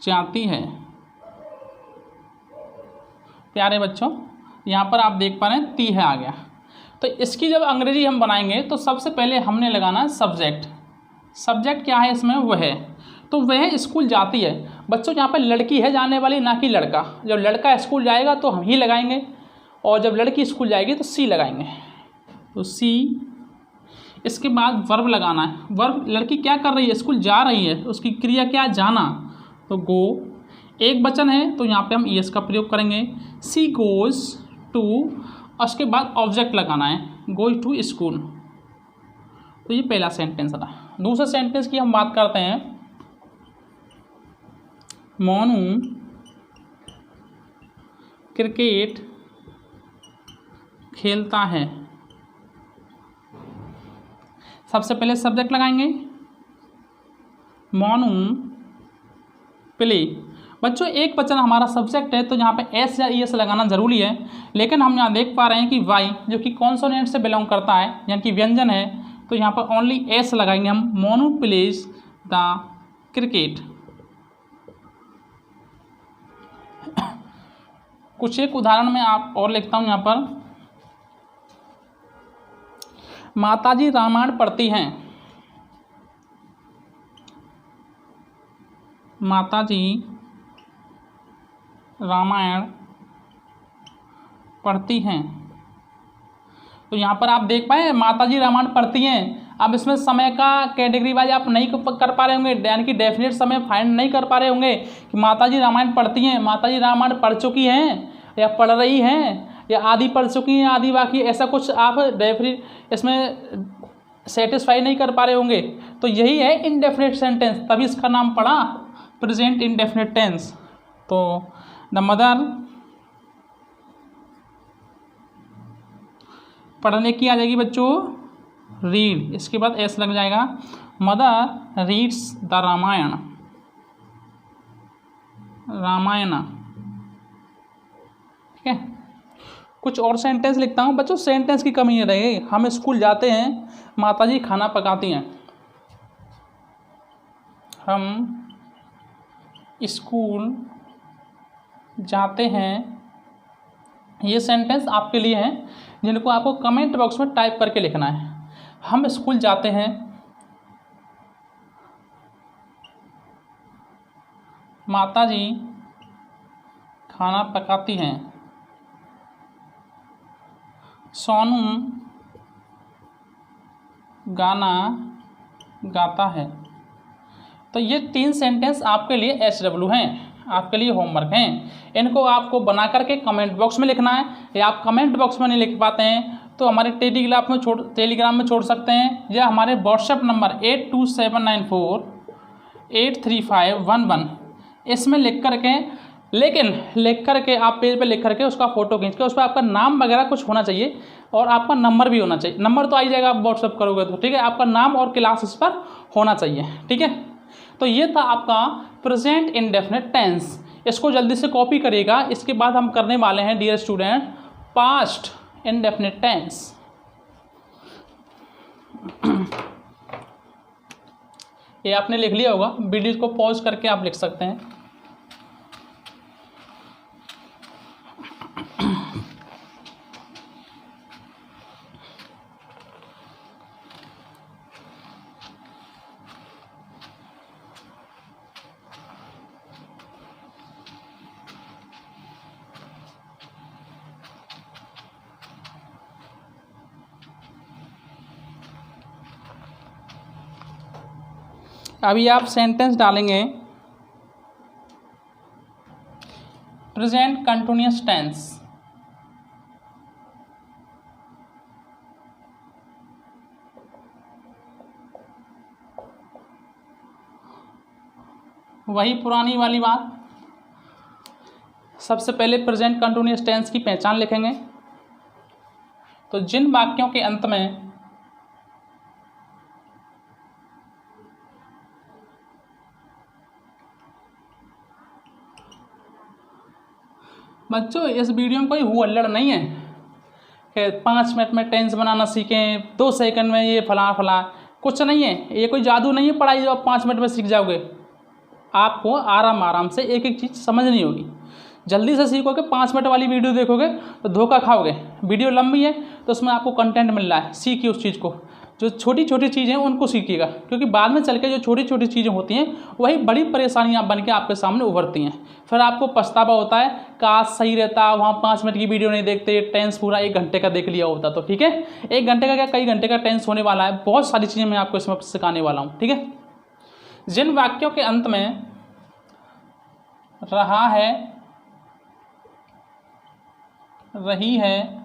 जाती है। प्यारे बच्चों, यहाँ पर आप देख पा रहे हैं ती है आ गया, तो इसकी जब अंग्रेजी हम बनाएंगे तो सबसे पहले हमने लगाना सब्जेक्ट। सब्जेक्ट क्या है इसमें? वह, तो वह स्कूल जाती है। बच्चों यहाँ पर लड़की है जाने वाली, ना कि लड़का। जब लड़का स्कूल जाएगा तो हम ही लगाएंगे, और जब लड़की स्कूल जाएगी तो सी लगाएंगे, तो सी। इसके बाद वर्ब लगाना है। वर्ब, लड़की क्या कर रही है? स्कूल जा रही है, उसकी क्रिया क्या? जाना, तो गो। एक वचन है तो यहाँ पे हम ईएस का प्रयोग करेंगे। सी गोज़ टू, और उसके बाद ऑब्जेक्ट लगाना है, गोज़ टू स्कूल। तो ये पहला सेंटेंस था। दूसरे सेंटेंस की हम बात करते हैं। मोनू क्रिकेट खेलता है। सबसे पहले सब्जेक्ट लगाएंगे मोनू प्ले। बच्चों एक वचन हमारा सब्जेक्ट है तो यहाँ पे एस या ई एस लगाना जरूरी है, लेकिन हम यहाँ देख पा रहे हैं कि वाई जो कि कॉन्सोनेंट से बिलोंग करता है यानी कि व्यंजन है, तो यहाँ पर ओनली एस लगाएंगे हम। Monu plays the cricket. कुछ एक उदाहरण में आप और लिखता हूँ यहाँ पर, माताजी रामायण पढ़ती हैं। माताजी रामायण पढ़ती हैं, तो यहाँ पर आप देख पाए माताजी रामायण पढ़ती हैं। अब इसमें समय का कैटेगरी वाइज आप नहीं कर पा रहे होंगे, यानी कि डेफिनेट समय फाइंड नहीं कर पा रहे होंगे कि माताजी रामायण पढ़ती हैं, माताजी रामायण पढ़ चुकी हैं या पढ़ रही हैं या आधी पढ़ चुकी हैं आधी बाकी, ऐसा कुछ आप डेफिनेट इसमें सेटिस्फाई नहीं कर पा रहे होंगे। तो यही है इनडेफिनेट सेंटेंस, तभी इसका नाम पड़ा प्रेजेंट इनडेफिनेट टेंस। तो द मदर, पढ़ने की आ जाएगी बच्चों रीड, इसके बाद एस लग जाएगा। Mother reads the Ramayan, Ramayan. ठीक है, कुछ और सेंटेंस लिखता हूँ बच्चों, सेंटेंस की कमी नहीं रहेगी। हम स्कूल जाते हैं, माताजी खाना पकाती हैं। हम स्कूल जाते हैं, ये सेंटेंस आपके लिए हैं जिनको आपको कमेंट बॉक्स में टाइप करके लिखना है। हम स्कूल जाते हैं, माताजी खाना पकाती हैं, सोनू गाना गाता है। तो ये 3 सेंटेंस आपके लिए SW हैं। आपके लिए होमवर्क हैं। इनको आपको बना करके कमेंट बॉक्स में लिखना है, या आप कमेंट बॉक्स में नहीं लिख पाते हैं तो हमारे टेलीग्राम में छोड़ सकते हैं, या हमारे व्हाट्सएप नंबर 8279483511 इसमें लिख करके आप पेज पे लिख करके उसका फ़ोटो खींच के उस पर आपका नाम वगैरह कुछ होना चाहिए और आपका नंबर भी होना चाहिए। नंबर तो आ ही जाएगा आप व्हाट्सएप करोगे तो, ठीक है। आपका नाम और क्लास इस पर होना चाहिए, ठीक है। तो ये था आपका प्रेजेंट इंडेफिनिट टेंस। इसको जल्दी से कॉपी करिएगा। इसके बाद हम करने वाले हैं dear student past indefinite tense. ये आपने लिख लिया होगा, वीडियो को पॉज करके आप लिख सकते हैं। अभी आप सेंटेंस डालेंगे प्रेजेंट कंटिन्यूअस टेंस। वही पुरानी वाली बात, सबसे पहले प्रेजेंट कंटिन्यूअस टेंस की पहचान लिखेंगे। तो जिन वाक्यों के अंत में बच्चों इस वीडियो में कोई हुल्लड़ नहीं है कि 5 मिनट में टेंस बनाना सीखें, 2 सेकंड में ये फला कुछ नहीं है। ये कोई जादू नहीं है पढ़ाई जो आप 5 मिनट में सीख जाओगे। आपको आराम से एक एक चीज़ समझनी होगी। जल्दी से सीखोगे, 5 मिनट वाली वीडियो देखोगे तो धोखा खाओगे। वीडियो लंबी है तो उसमें आपको कंटेंट मिल रहा है, सीखिए उस चीज़ को। जो छोटी छोटी चीज़ें हैं उनको सीखिएगा, क्योंकि बाद में चल के जो छोटी छोटी चीज़ें होती हैं वही बड़ी परेशानियां बन के आपके सामने उभरती हैं। फिर आपको पछतावा होता है, काश सही रहता वहाँ 5 मिनट की वीडियो नहीं देखते, टेंस पूरा 1 घंटे का देख लिया होता। तो ठीक है, 1 घंटे का क्या कई घंटे का टेंस होने वाला है। बहुत सारी चीज़ें मैं आपको इसमें सिखाने वाला हूँ, ठीक है। जिन वाक्यों के अंत में रहा है, रही है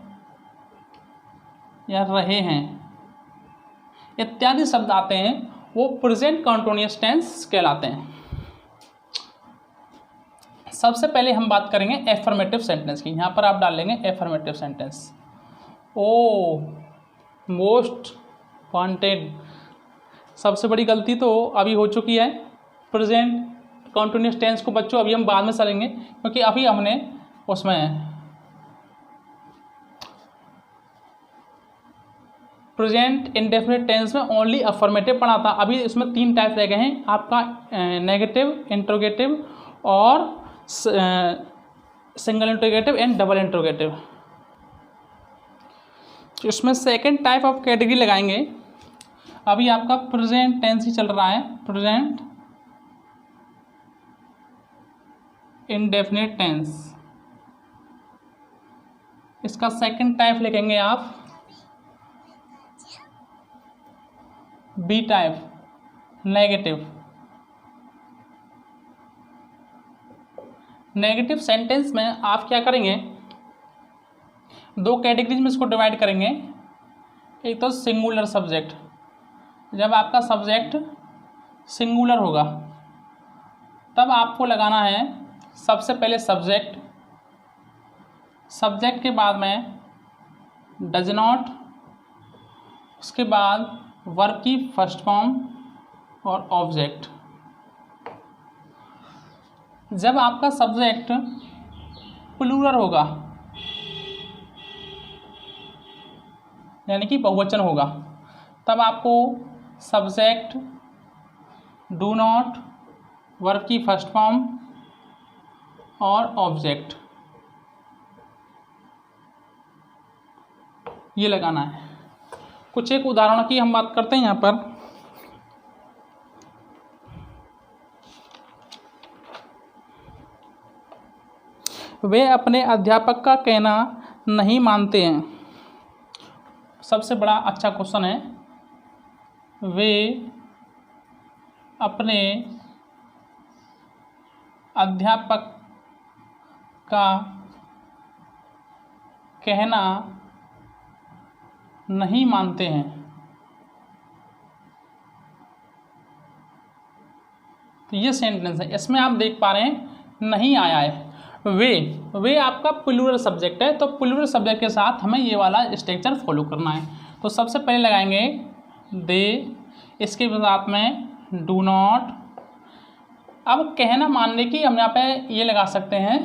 या रहे हैं इत्यादि शब्द आते हैं वो प्रेजेंट कंटिन्यूअस टेंस कहलाते हैं। सबसे पहले हम बात करेंगे एफर्मेटिव सेंटेंस की। यहाँ पर आप डाल लेंगे एफर्मेटिव सेंटेंस। ओ मोस्ट वांटेड। सबसे बड़ी गलती तो अभी हो चुकी है प्रेजेंट कंटिन्यूअस टेंस को बच्चों, अभी हम बाद में चलेंगे, क्योंकि अभी हमने उसमें प्रेजेंट इंडेफिनिट टेंस में ओनली अफर्मेटिव पढ़ा था। अभी इसमें 3 टाइप रह गए हैं आपका, नेगेटिव, इंट्रोगेटिव और single interrogative and double interrogative. इसमें सेकंड टाइप ऑफ कैटेगरी लगाएंगे। अभी आपका प्रेजेंट टेंस ही चल रहा है, प्रेजेंट इंडेफिनिट टेंस। इसका सेकंड टाइप लिखेंगे आप b type, negative. Negative sentence में आप क्या करेंगे, 2 कैटेगरीज में इसको डिवाइड करेंगे। एक तो सिंगुलर सब्जेक्ट, जब आपका सब्जेक्ट सिंगुलर होगा तब आपको लगाना है सबसे पहले सब्जेक्ट, सब्जेक्ट के बाद में डज नॉट, उसके बाद वर्ब की फर्स्ट फॉर्म और ऑब्जेक्ट। जब आपका सब्जेक्ट प्लूरल होगा यानी कि बहुवचन होगा, तब आपको सब्जेक्ट, डू नॉट, वर्ब की फर्स्ट फॉर्म और ऑब्जेक्ट ये लगाना है। कुछ एक उदाहरण की हम बात करते हैं यहाँ पर। वे अपने अध्यापक का कहना नहीं मानते हैं। सबसे बड़ा अच्छा क्वेश्चन है। वे अपने अध्यापक का कहना नहीं मानते हैं। तो ये सेंटेंस है, इसमें आप देख पा रहे हैं नहीं आया है। वे आपका प्लूरल सब्जेक्ट है, तो प्लूरल सब्जेक्ट के साथ हमें ये वाला स्ट्रक्चर फॉलो करना है। तो सबसे पहले लगाएंगे दे, इसके साथ में डू नॉट। अब कहना मानने की हम यहाँ पे ये लगा सकते हैं,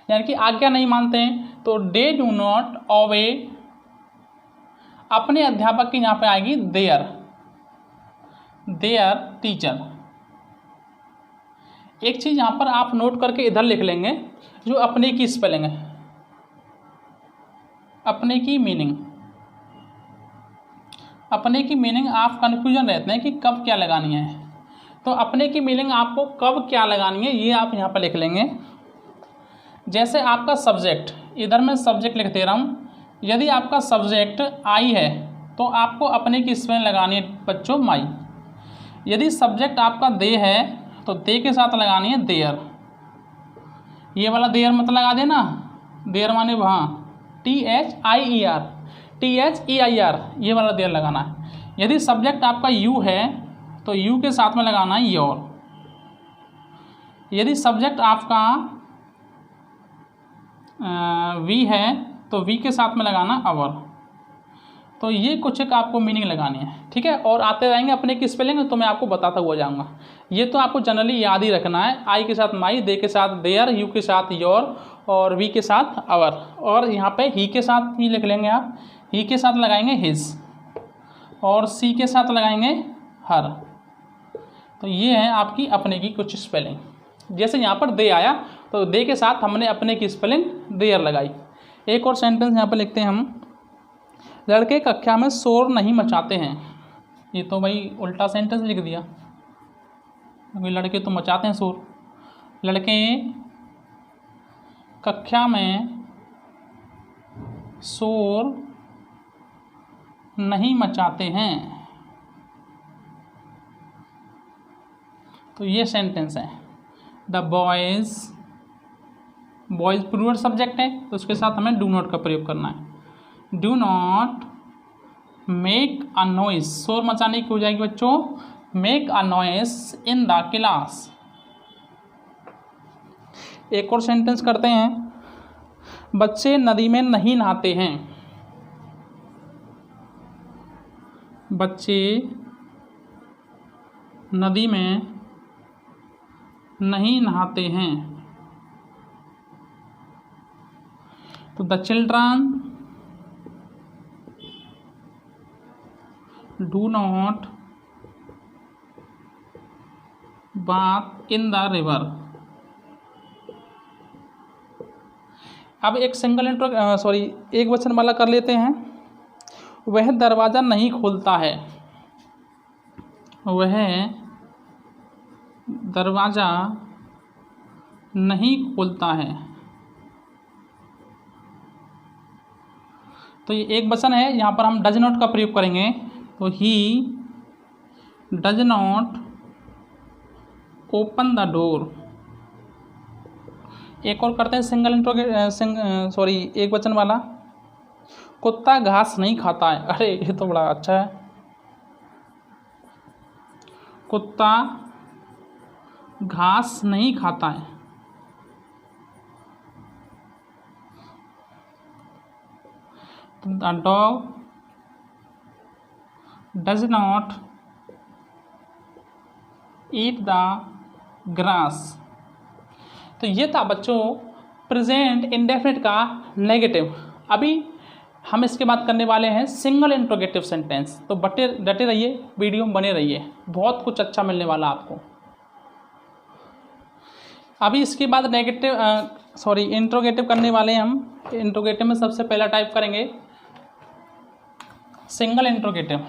यानी कि आज्ञा नहीं मानते हैं, तो दे डू नॉट ओबे। अपने अध्यापक की यहाँ पे आएगी देयर टीचर। एक चीज़ यहाँ पर आप नोट करके इधर लिख लेंगे, जो अपने की स्पेलिंग है, अपने की मीनिंग आप कन्फ्यूजन रहते हैं कि कब क्या लगानी है। तो अपने की मीनिंग आपको कब क्या लगानी है ये आप यहाँ पर लिख लेंगे। जैसे आपका सब्जेक्ट, इधर मैं सब्जेक्ट लिख दे रहा हूँ। यदि आपका सब्जेक्ट आई है तो आपको अपने की स्पेलिंग लगानी है बच्चों माई। यदि सब्जेक्ट आपका दे है तो दे के साथ लगानी है देयर। ये वाला देयर मत लगा देना, देयर माने वहाँ, THEIER ये वाला देयर लगाना है। यदि सब्जेक्ट आपका यू है तो यू के साथ में लगाना है योर। यदि सब्जेक्ट आपका वी है तो वी के साथ में लगाना अवर। तो ये कुछ एक आपको मीनिंग लगानी है, ठीक है। और आते रहेंगे अपने की स्पेलिंग, तो मैं आपको बताता हुआ जाऊंगा। ये तो आपको जनरली याद ही रखना है, आई के साथ माई, दे के साथ देयर, यू के साथ योर और वी के साथ अवर। और यहाँ पे ही के साथ भी लिख लेंगे आप, ही के साथ लगाएंगे हिज और सी के साथ लगाएंगे हर। तो ये है आपकी अपने की कुछ स्पेलिंग। जैसे यहाँ पर दे आया तो दे के साथ हमने अपने की स्पेलिंग देयर लगाई। एक और सेंटेंस यहाँ पर लिखते हैं हम, लड़के कक्षा में शोर नहीं मचाते हैं। ये तो भाई उल्टा सेंटेंस लिख दिया, क्योंकि लड़के तो मचाते हैं शोर। लड़के कक्षा में शोर नहीं मचाते हैं। तो ये सेंटेंस है। द बॉयज़ प्लूरल सब्जेक्ट है, तो उसके साथ हमें डू नॉट का प्रयोग करना है। Do not make a noise, शोर मचाने की हो जाएगी बच्चों, make a noise in the class. एक और सेंटेंस करते हैं, बच्चे नदी में नहीं नहाते हैं। बच्चे नदी में नहीं नहाते हैं। तो the children do not bath in the river. अब एक सिंगल एक वचन वाला कर लेते हैं। वह दरवाज़ा नहीं खोलता है। वह दरवाज़ा नहीं खोलता है। तो ये एक वचन है, यहाँ पर हम डज नॉट का प्रयोग करेंगे। तो he does not open the door. एक और करते हैं एक वचन वाला, कुत्ता घास नहीं खाता है। अरे ये तो बड़ा अच्छा है, कुत्ता घास नहीं खाता है। The dog does not eat the grass. तो ये था बच्चों प्रेजेंट इंडेफिनिट का नेगेटिव। अभी हम इसके बाद करने वाले हैं सिंगल इंट्रोगेटिव सेंटेंस। तो डटे रहिए, वीडियो में बने रहिए, बहुत कुछ अच्छा मिलने वाला आपको। अभी इसके बाद इंट्रोगेटिव करने वाले हैं हम। इंट्रोगेटिव में सबसे पहला टाइप करेंगे सिंगल इंट्रोगेटिव।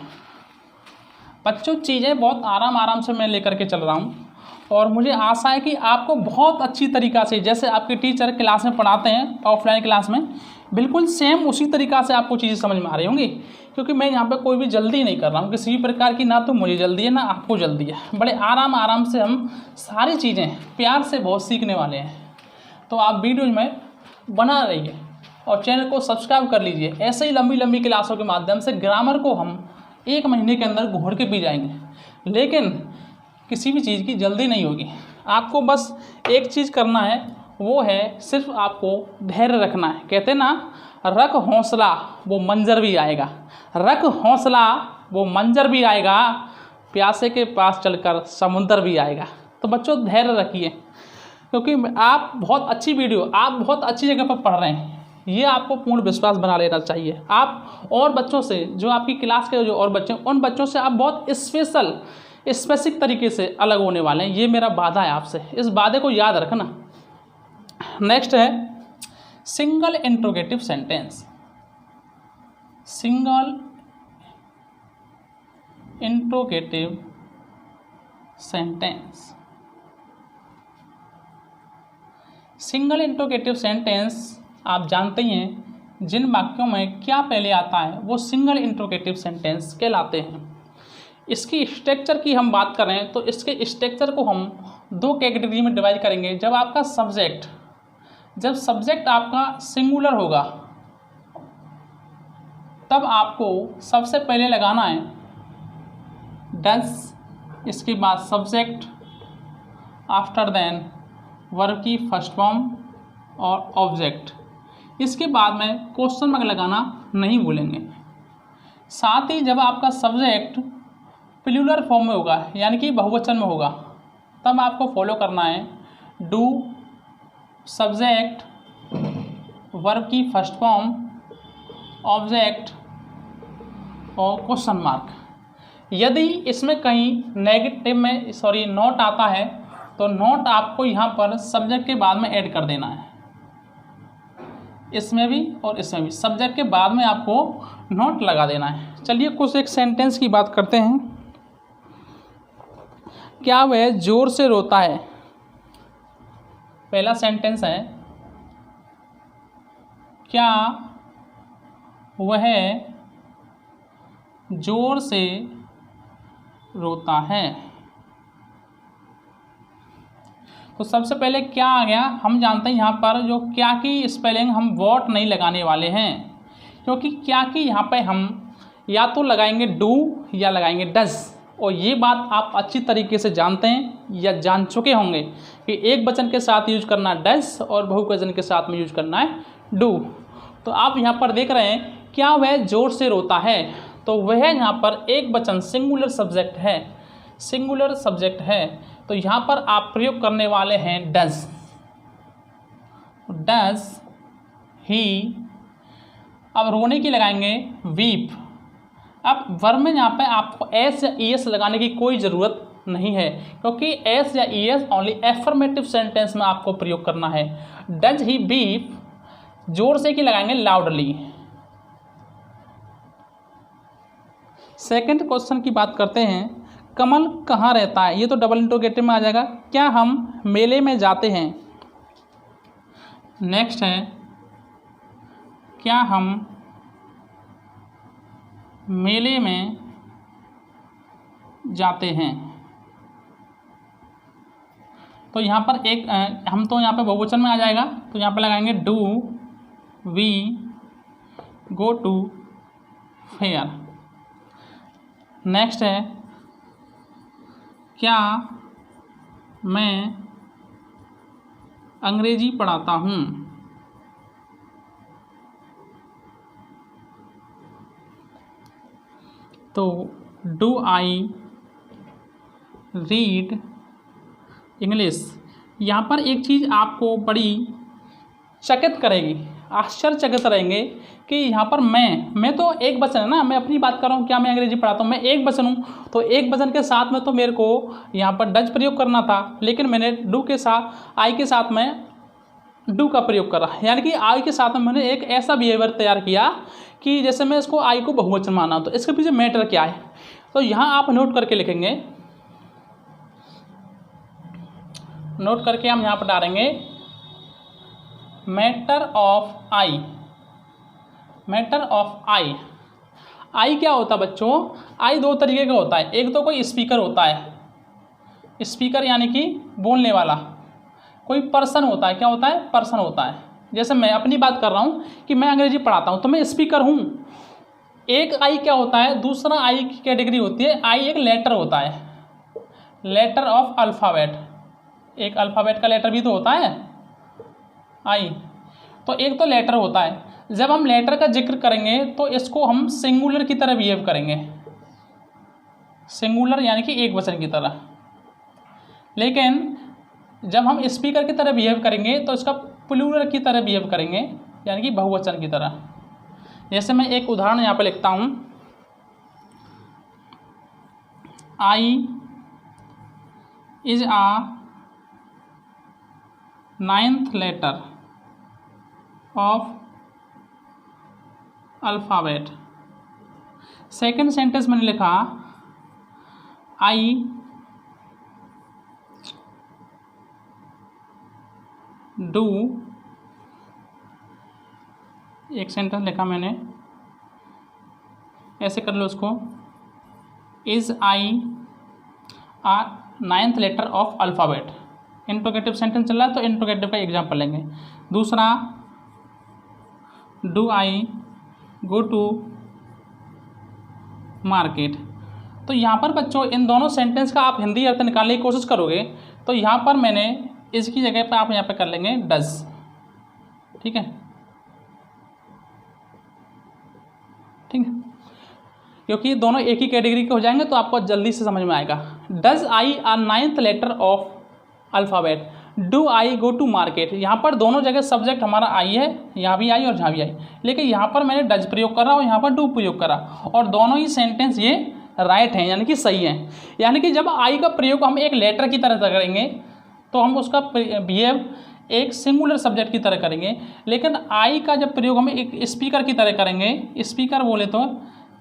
बच्चों चीज़ें बहुत आराम से मैं लेकर के चल रहा हूँ, और मुझे आशा है कि आपको बहुत अच्छी तरीक़ा से, जैसे आपके टीचर क्लास में पढ़ाते हैं ऑफलाइन क्लास में, बिल्कुल सेम उसी तरीक़ा से आपको चीज़ें समझ में आ रही होंगी, क्योंकि मैं यहाँ पे कोई भी जल्दी नहीं कर रहा हूँ किसी भी प्रकार की, ना तो मुझे जल्दी है ना आपको जल्दी है। बड़े आराम आराम से हम सारी चीज़ें प्यार से बहुत सीखने वाले हैं। तो आप वीडियो में बना रहिए और चैनल को सब्सक्राइब कर लीजिए। ऐसे ही लंबी लंबी क्लासों के माध्यम से ग्रामर को हम 1 महीने के अंदर घोड़ के पी जाएंगे, लेकिन किसी भी चीज़ की जल्दी नहीं होगी। आपको बस एक चीज़ करना है, वो है सिर्फ आपको धैर्य रखना है। कहते ना, रख हौसला वो मंजर भी आएगा, रख हौसला वो मंजर भी आएगा, प्यासे के पास चलकर समुंदर भी आएगा। तो बच्चों धैर्य रखिए, क्योंकि आप बहुत अच्छी वीडियो, आप बहुत अच्छी जगह पर पढ़ रहे हैं, ये आपको पूर्ण विश्वास बना लेना चाहिए। आप और बच्चों से, जो आपकी क्लास के जो और बच्चे, उन बच्चों से आप बहुत स्पेसिफिक तरीके से अलग होने वाले हैं। ये मेरा वादा है आपसे, इस वादे को याद रखना। नेक्स्ट है single interrogative sentence. Single interrogative sentence. Single interrogative sentence आप जानते ही हैं, जिन वाक्यों में क्या पहले आता है वो सिंगल इंट्रोगेटिव सेंटेंस कहलाते हैं। इसकी स्ट्रक्चर की हम बात करें तो इसके स्ट्रक्चर को हम 2 कैटेगरी में डिवाइड करेंगे। जब आपका सब्जेक्ट आपका सिंगुलर होगा, तब आपको सबसे पहले लगाना है डज, इसके बाद सब्जेक्ट, आफ्टर देन वर्ब की फर्स्ट फॉर्म और ऑब्जेक्ट। इसके बाद में क्वेश्चन मार्क लगाना नहीं भूलेंगे। साथ ही जब आपका सब्जेक्ट प्लूरल फॉर्म में होगा, यानी कि बहुवचन में होगा, तब आपको फॉलो करना है डू, सब्जेक्ट, वर्ब की फर्स्ट फॉर्म, ऑब्जेक्ट और क्वेश्चन मार्क। यदि इसमें कहीं नेगेटिव में नोट आता है तो नोट आपको यहाँ पर सब्जेक्ट के बाद में ऐड कर देना है। इसमें भी और इसमें भी सब्जेक्ट के बाद में आपको नोट लगा देना है। चलिए कुछ एक सेंटेंस की बात करते हैं। क्या वह जोर से रोता है? पहला सेंटेंस है, क्या वह जोर से रोता है? तो सबसे पहले क्या आ गया, हम जानते हैं यहाँ पर जो क्या की स्पेलिंग हम वॉट नहीं लगाने वाले हैं, क्योंकि क्या की यहाँ पे हम या तो लगाएंगे डू या लगाएंगे डज। और ये बात आप अच्छी तरीके से जानते हैं या जान चुके होंगे कि एक वचन के साथ यूज करना डज और बहुवचन के साथ में यूज करना है डू। तो आप यहाँ पर देख रहे हैं क्या वह जोर से रोता है, तो वह यहाँ पर एक वचन सिंगुलर सब्जेक्ट है, तो यहाँ पर आप प्रयोग करने वाले हैं डज ही। अब रोने की लगाएंगे वीप। अब वर्ब में यहाँ पे आपको एस या ईएस लगाने की कोई ज़रूरत नहीं है, क्योंकि एस या ईएस ओनली एफर्मेटिव सेंटेंस में आपको प्रयोग करना है। डज ही वीप, जोर से की लगाएंगे लाउडली। सेकंड क्वेश्चन की बात करते हैं, कमल कहाँ रहता है? ये तो डबल इंट्रोगेटिव में आ जाएगा। क्या हम मेले में जाते हैं? नेक्स्ट है, क्या हम मेले में जाते हैं? तो यहाँ पर एक हम तो यहाँ पे बहुवचन में आ जाएगा, तो यहाँ पे लगाएंगे do we go to fair. Next है, क्या मैं अंग्रेजी पढ़ाता हूँ? तो डू आई रीड इंग्लिश। यहाँ पर एक चीज़ आपको बड़ी चकित करेगी, आश्चर्यचकित रहेंगे कि यहाँ पर मैं तो एक वचन है ना, मैं अपनी बात कर रहा हूँ, क्या मैं अंग्रेजी पढ़ाता हूँ? मैं एक वचन हूँ, तो एक वचन के साथ में तो मेरे को यहाँ पर डज प्रयोग करना था, लेकिन मैंने डू के साथ आई के साथ में डू का प्रयोग करा, यानी कि आई के साथ में मैंने एक ऐसा बिहेवियर तैयार किया कि जैसे मैं इसको आई को बहुवचन माना। तो इसके पीछे मैटर क्या है, तो यहाँ आप नोट करके लिखेंगे, नोट करके हम यहाँ पर डालेंगे matter of I. Matter of I. I क्या होता है बच्चों? आई दो तरीके का होता है। एक तो कोई स्पीकर होता है, स्पीकर यानी कि बोलने वाला। कोई पर्सन होता है, क्या होता है? पर्सन होता है। जैसे मैं अपनी बात कर रहा हूँ कि मैं अंग्रेजी पढ़ाता हूँ तो मैं स्पीकर हूँ। एक आई क्या होता है? दूसरा आई की कैटेगरी होती है, आई एक लेटर होता है, लेटर ऑफ अल्फ़ाबेट। एक अल्फ़ाबेट का लेटर भी तो होता है आई। तो एक तो लेटर होता है। जब हम लेटर का जिक्र करेंगे तो इसको हम सिंगुलर की तरह बिहेव करेंगे, सिंगुलर यानी कि एक वचन की तरह। लेकिन जब हम स्पीकर की तरह बिहेव करेंगे तो इसका प्लूरल की तरह बिहेव करेंगे, यानी कि बहुवचन की तरह। जैसे मैं एक उदाहरण यहाँ पे लिखता हूँ, I is a 9th letter of alphabet. Second sentence मैंने लिखा आई डू, एक सेंटेंस लिखा मैंने, ऐसे कर लो उसको, is I a 9th letter of alphabet. Interrogative sentence चल रहा है तो इंट्रोगेटिव का एग्जाम्पल लेंगे। दूसरा, do I go to market. तो यहाँ पर बच्चों इन दोनों सेंटेंस का आप हिंदी अर्थ निकालने की कोशिश करोगे तो यहाँ पर मैंने इसकी जगह पर आप यहाँ पे कर लेंगे डज। ठीक है, ठीक है, क्योंकि दोनों एक ही कैटेगरी के हो जाएंगे तो आपको जल्दी से समझ में आएगा। Does I a 9th letter of alphabet, do I go to market. यहाँ पर दोनों जगह सब्जेक्ट हमारा आई है, यहाँ भी आई और यहाँ भी आई, लेकिन यहाँ पर मैंने डज प्रयोग करा और यहाँ पर डू प्रयोग करा, और दोनों ही सेंटेंस ये राइट हैं, यानी कि सही हैं। यानी कि जब आई का प्रयोग हम एक लेटर की तरह करेंगे तो हम उसका बिहेव एक सिंगुलर सब्जेक्ट की तरह करेंगे, लेकिन आई का जब प्रयोग हम एक स्पीकर की तरह करेंगे, स्पीकर बोले तो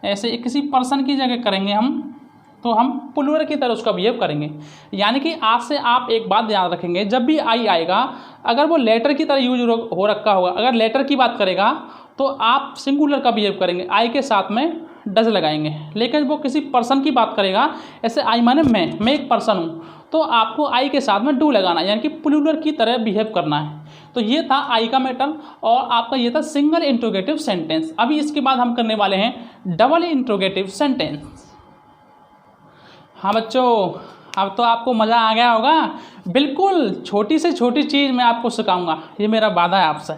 ऐसे किसी पर्सन की जगह करेंगे हम, तो हम प्लूरल की तरह उसका बिहेव करेंगे। यानी कि आज से आप एक बात याद रखेंगे, जब भी आई आएगा अगर वो लेटर की तरह यूज हो रखा होगा, अगर लेटर की बात करेगा तो आप सिंगुलर का बिहेव करेंगे, आई के साथ में डज लगाएंगे। लेकिन वो किसी पर्सन की बात करेगा, ऐसे आई माने मैं एक पर्सन हूँ, तो आपको आई के साथ में डू लगाना, यानी कि प्लूरल की तरह बिहेव करना है। तो ये था आई का मैटर और आपका ये था सिंगल इंट्रोगेटिव सेंटेंस। अभी इसके बाद हम करने वाले हैं डबल इंट्रोगेटिव सेंटेंस। हाँ बच्चों, अब तो आपको मज़ा आ गया होगा। बिल्कुल छोटी से छोटी चीज़ मैं आपको सिखाऊंगा, ये मेरा वादा है आपसे।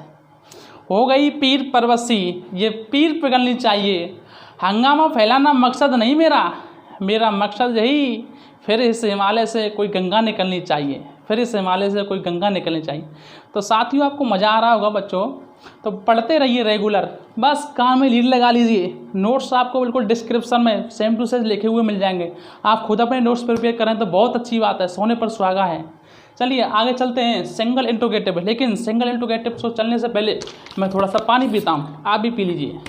हो गई पीर परवसी, ये पीर पिघलनी चाहिए। हंगामा फैलाना मकसद नहीं मेरा मकसद यही, फिर इस हिमालय से कोई गंगा निकलनी चाहिए, फिर इस हिमालय से कोई गंगा निकलनी चाहिए। तो साथियों आपको मज़ा आ रहा होगा बच्चों, तो पढ़ते रहिए रेगुलर, बस कान में लीड लगा लीजिए। नोट्स आपको बिल्कुल डिस्क्रिप्शन में सेम टू सेम लिखे हुए मिल जाएंगे, आप खुद अपने नोट्स प्रिपेयर करें तो बहुत अच्छी बात है, सोने पर सुहागा है। चलिए आगे चलते हैं सिंगल इंट्रोगेटिव। लेकिन सिंगल इंट्रोगेटिव को चलने से पहले मैं थोड़ा सा पानी पीता हूँ, आप भी पी लीजिए।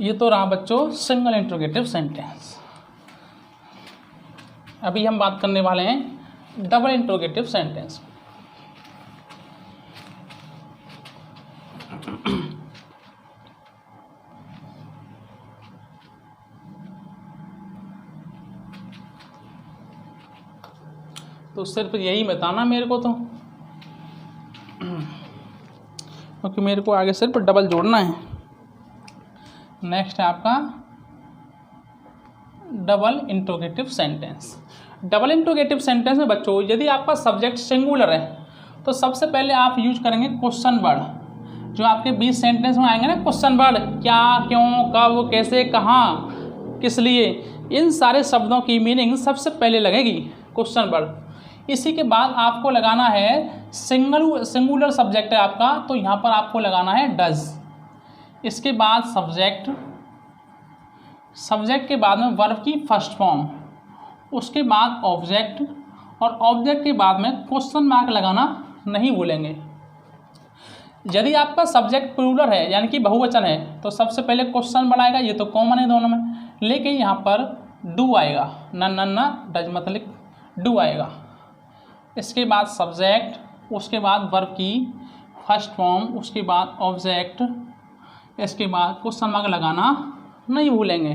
ये तो रहा बच्चों सिंगल इंट्रोगेटिव सेंटेंस। अभी हम बात करने वाले हैं डबल इंट्रोगेटिव सेंटेंस। तो सिर्फ यही बताना मेरे को, तो क्योंकि मेरे को आगे सिर्फ डबल जोड़ना है। नेक्स्ट है आपका double interrogative sentence. Double interrogative sentence में बच्चों यदि आपका सब्जेक्ट सिंगुलर है तो सबसे पहले आप यूज करेंगे क्वेश्चन वर्ड। जो आपके 20 सेंटेंस में आएंगे ना क्वेश्चन वर्ड, क्या, क्यों, कब, कैसे, कहाँ, किस लिए, इन सारे शब्दों की मीनिंग सबसे पहले लगेगी क्वेश्चन वर्ड। इसी के बाद आपको लगाना है सिंगुलर सब्जेक्ट है आपका, तो यहाँ पर आपको लगाना है डज। इसके बाद सब्जेक्ट के बाद में वर्ब की फर्स्ट फॉर्म, उसके बाद ऑब्जेक्ट, और ऑब्जेक्ट के बाद में क्वेश्चन मार्क लगाना नहीं भूलेंगे। यदि आपका सब्जेक्ट प्लूरल है यानी कि बहुवचन है तो सबसे पहले क्वेश्चन बनाएगा, ये तो कॉमन है दोनों में, लेकिन यहाँ पर डू आएगा, न डज मतलब डू आएगा। इसके बाद सब्जेक्ट, उसके बाद वर्ब की फर्स्ट फॉर्म, उसके बाद ऑब्जेक्ट, इसके बाद क्वेश्चन मार्क लगाना नहीं भूलेंगे।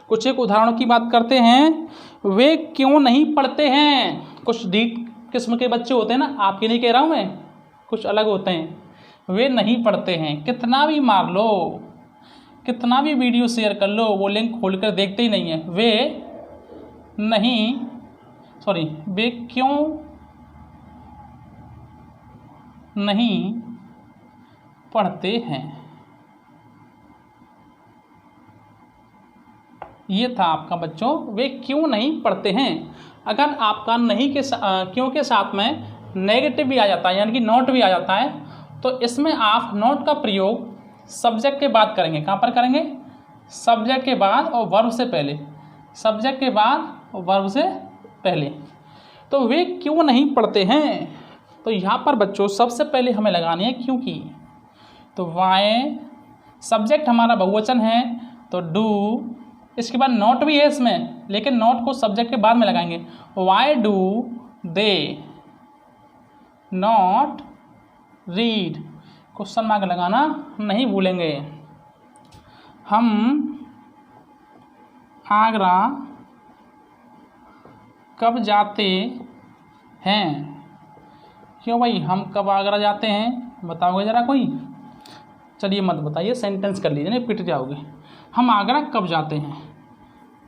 कुछ एक उदाहरणों की बात करते हैं। वे क्यों नहीं पढ़ते हैं? कुछ डीप किस्म के बच्चे होते हैं ना, आपके नहीं कह रहा हूँ मैं, कुछ अलग होते हैं। वे नहीं पढ़ते हैं, कितना भी मार लो, कितना भी वीडियो शेयर कर लो, वो लिंक खोलकर देखते ही नहीं है। वे क्यों नहीं पढ़ते हैं। ये था आपका बच्चों, वे क्यों नहीं पढ़ते हैं। अगर आपका नहीं के क्यों के साथ में नेगेटिव भी आ जाता है यानी कि नॉट भी आ जाता है, तो इसमें आप नॉट का प्रयोग सब्जेक्ट के बाद करेंगे। कहाँ पर करेंगे? सब्जेक्ट के बाद और वर्ब से पहले, सब्जेक्ट के बाद और वर्ब से पहले। तो वे क्यों नहीं पढ़ते हैं, तो यहाँ पर बच्चों सबसे पहले हमें लगानी है क्योंकि। तो वाई, सब्जेक्ट हमारा बहुवचन है तो डू, इसके बाद नॉट भी है इसमें, लेकिन नॉट को सब्जेक्ट के बाद में लगाएंगे। Why do they not read, question mark लगाना नहीं भूलेंगे। हम आगरा कब जाते हैं? क्यों भाई, हम कब आगरा जाते हैं बताओगे ज़रा कोई? चलिए मत बताइए, सेंटेंस कर लीजिए, नहीं पिट जाओगे। हम आगरा कब जाते हैं,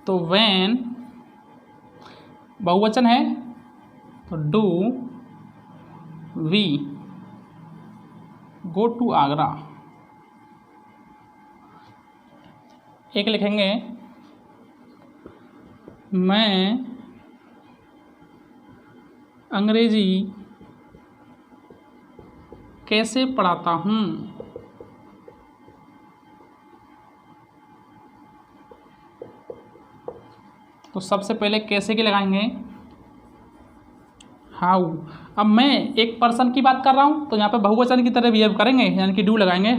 तो व्हेन बहुवचन है तो do we go to Agra. एक लिखेंगे, मैं अंग्रेजी कैसे पढ़ाता हूँ। तो सबसे पहले कैसे के लगाएंगे, हाउ। अब मैं एक पर्सन की बात कर रहा हूँ तो यहाँ पे बहुवचन की तरह बिहेव करेंगे यानी कि डू लगाएंगे।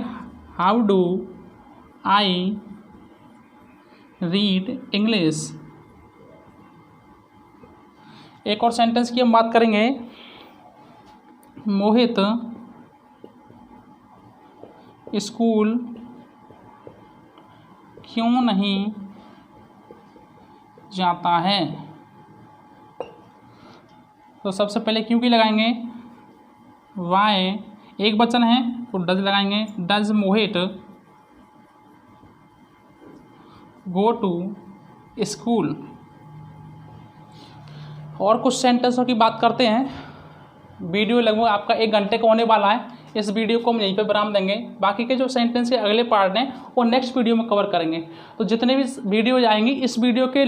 How do I read English. एक और सेंटेंस की हम बात करेंगे, मोहित स्कूल क्यों नहीं जाता है। तो सबसे पहले क्यों की लगाएंगे, वाई, एक वचन है तो डज लगाएंगे। Does Mohit go to school. और कुछ सेंटेंसों की बात करते हैं। वीडियो लगभग आपका 1 घंटे का होने वाला है, इस वीडियो को हम यहीं पे विराम देंगे। बाकी के जो सेंटेंस के अगले पार्ट हैं वो नेक्स्ट वीडियो में कवर करेंगे। तो जितने भी वीडियो आएंगी इस वीडियो के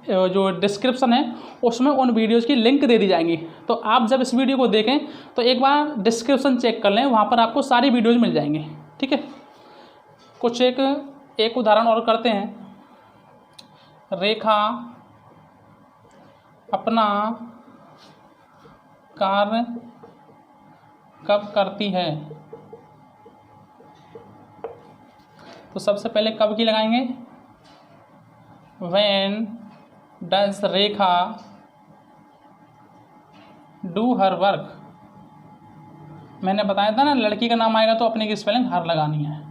जो डिस्क्रिप्शन है उसमें उन वीडियोज़ की लिंक दे दी जाएंगी। तो आप जब इस वीडियो को देखें तो एक बार डिस्क्रिप्शन चेक कर लें, वहाँ पर आपको सारी वीडियोज़ मिल जाएंगी। ठीक है, कुछ एक उदाहरण और करते हैं। रेखा अपना कार्य कब करती है। तो सबसे पहले कब की लगाएंगे, when does Rekha do her work. मैंने बताया था ना, लड़की का नाम आएगा तो अपने की स्पेलिंग हर लगानी है।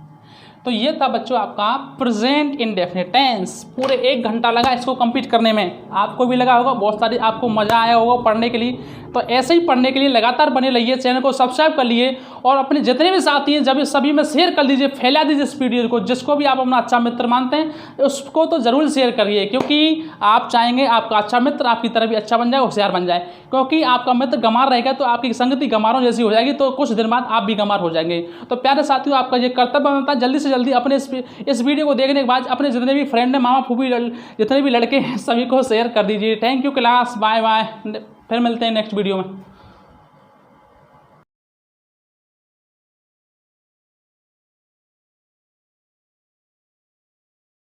तो ये था बच्चों आपका प्रेजेंट इंडेफिनिट टेंस। पूरे 1 घंटा लगा इसको कंप्लीट करने में, आपको भी लगा होगा, बहुत सारी आपको मज़ा आया होगा पढ़ने के लिए। तो ऐसे ही पढ़ने के लिए लगातार बने रहिए, चैनल को सब्सक्राइब कर लिए और अपने जितने भी साथी हैं जब सभी में शेयर कर दीजिए, फैला दीजिए इस वीडियो को। जिसको भी आप अपना अच्छा मित्र मानते हैं उसको तो ज़रूर शेयर करिए, क्योंकि आप चाहेंगे आपका अच्छा मित्र आपकी तरह भी अच्छा बन जाए, होशियार बन जाए। क्योंकि आपका मित्र गंवार रहेगा तो आपकी संगति गंवारों जैसी हो जाएगी, तो कुछ दिन बाद आप भी गंवार हो जाएंगे। तो प्यारे साथियों, आपका ये कर्तव्य बनता है जल्दी से जल्दी अपने इस वीडियो को देखने के बाद अपने जितने भी फ्रेंड हैं, मामा फूफी, जितने भी लड़के हैं सभी को शेयर कर दीजिए। Thank you class, bye bye, फिर मिलते हैं नेक्स्ट वीडियो में।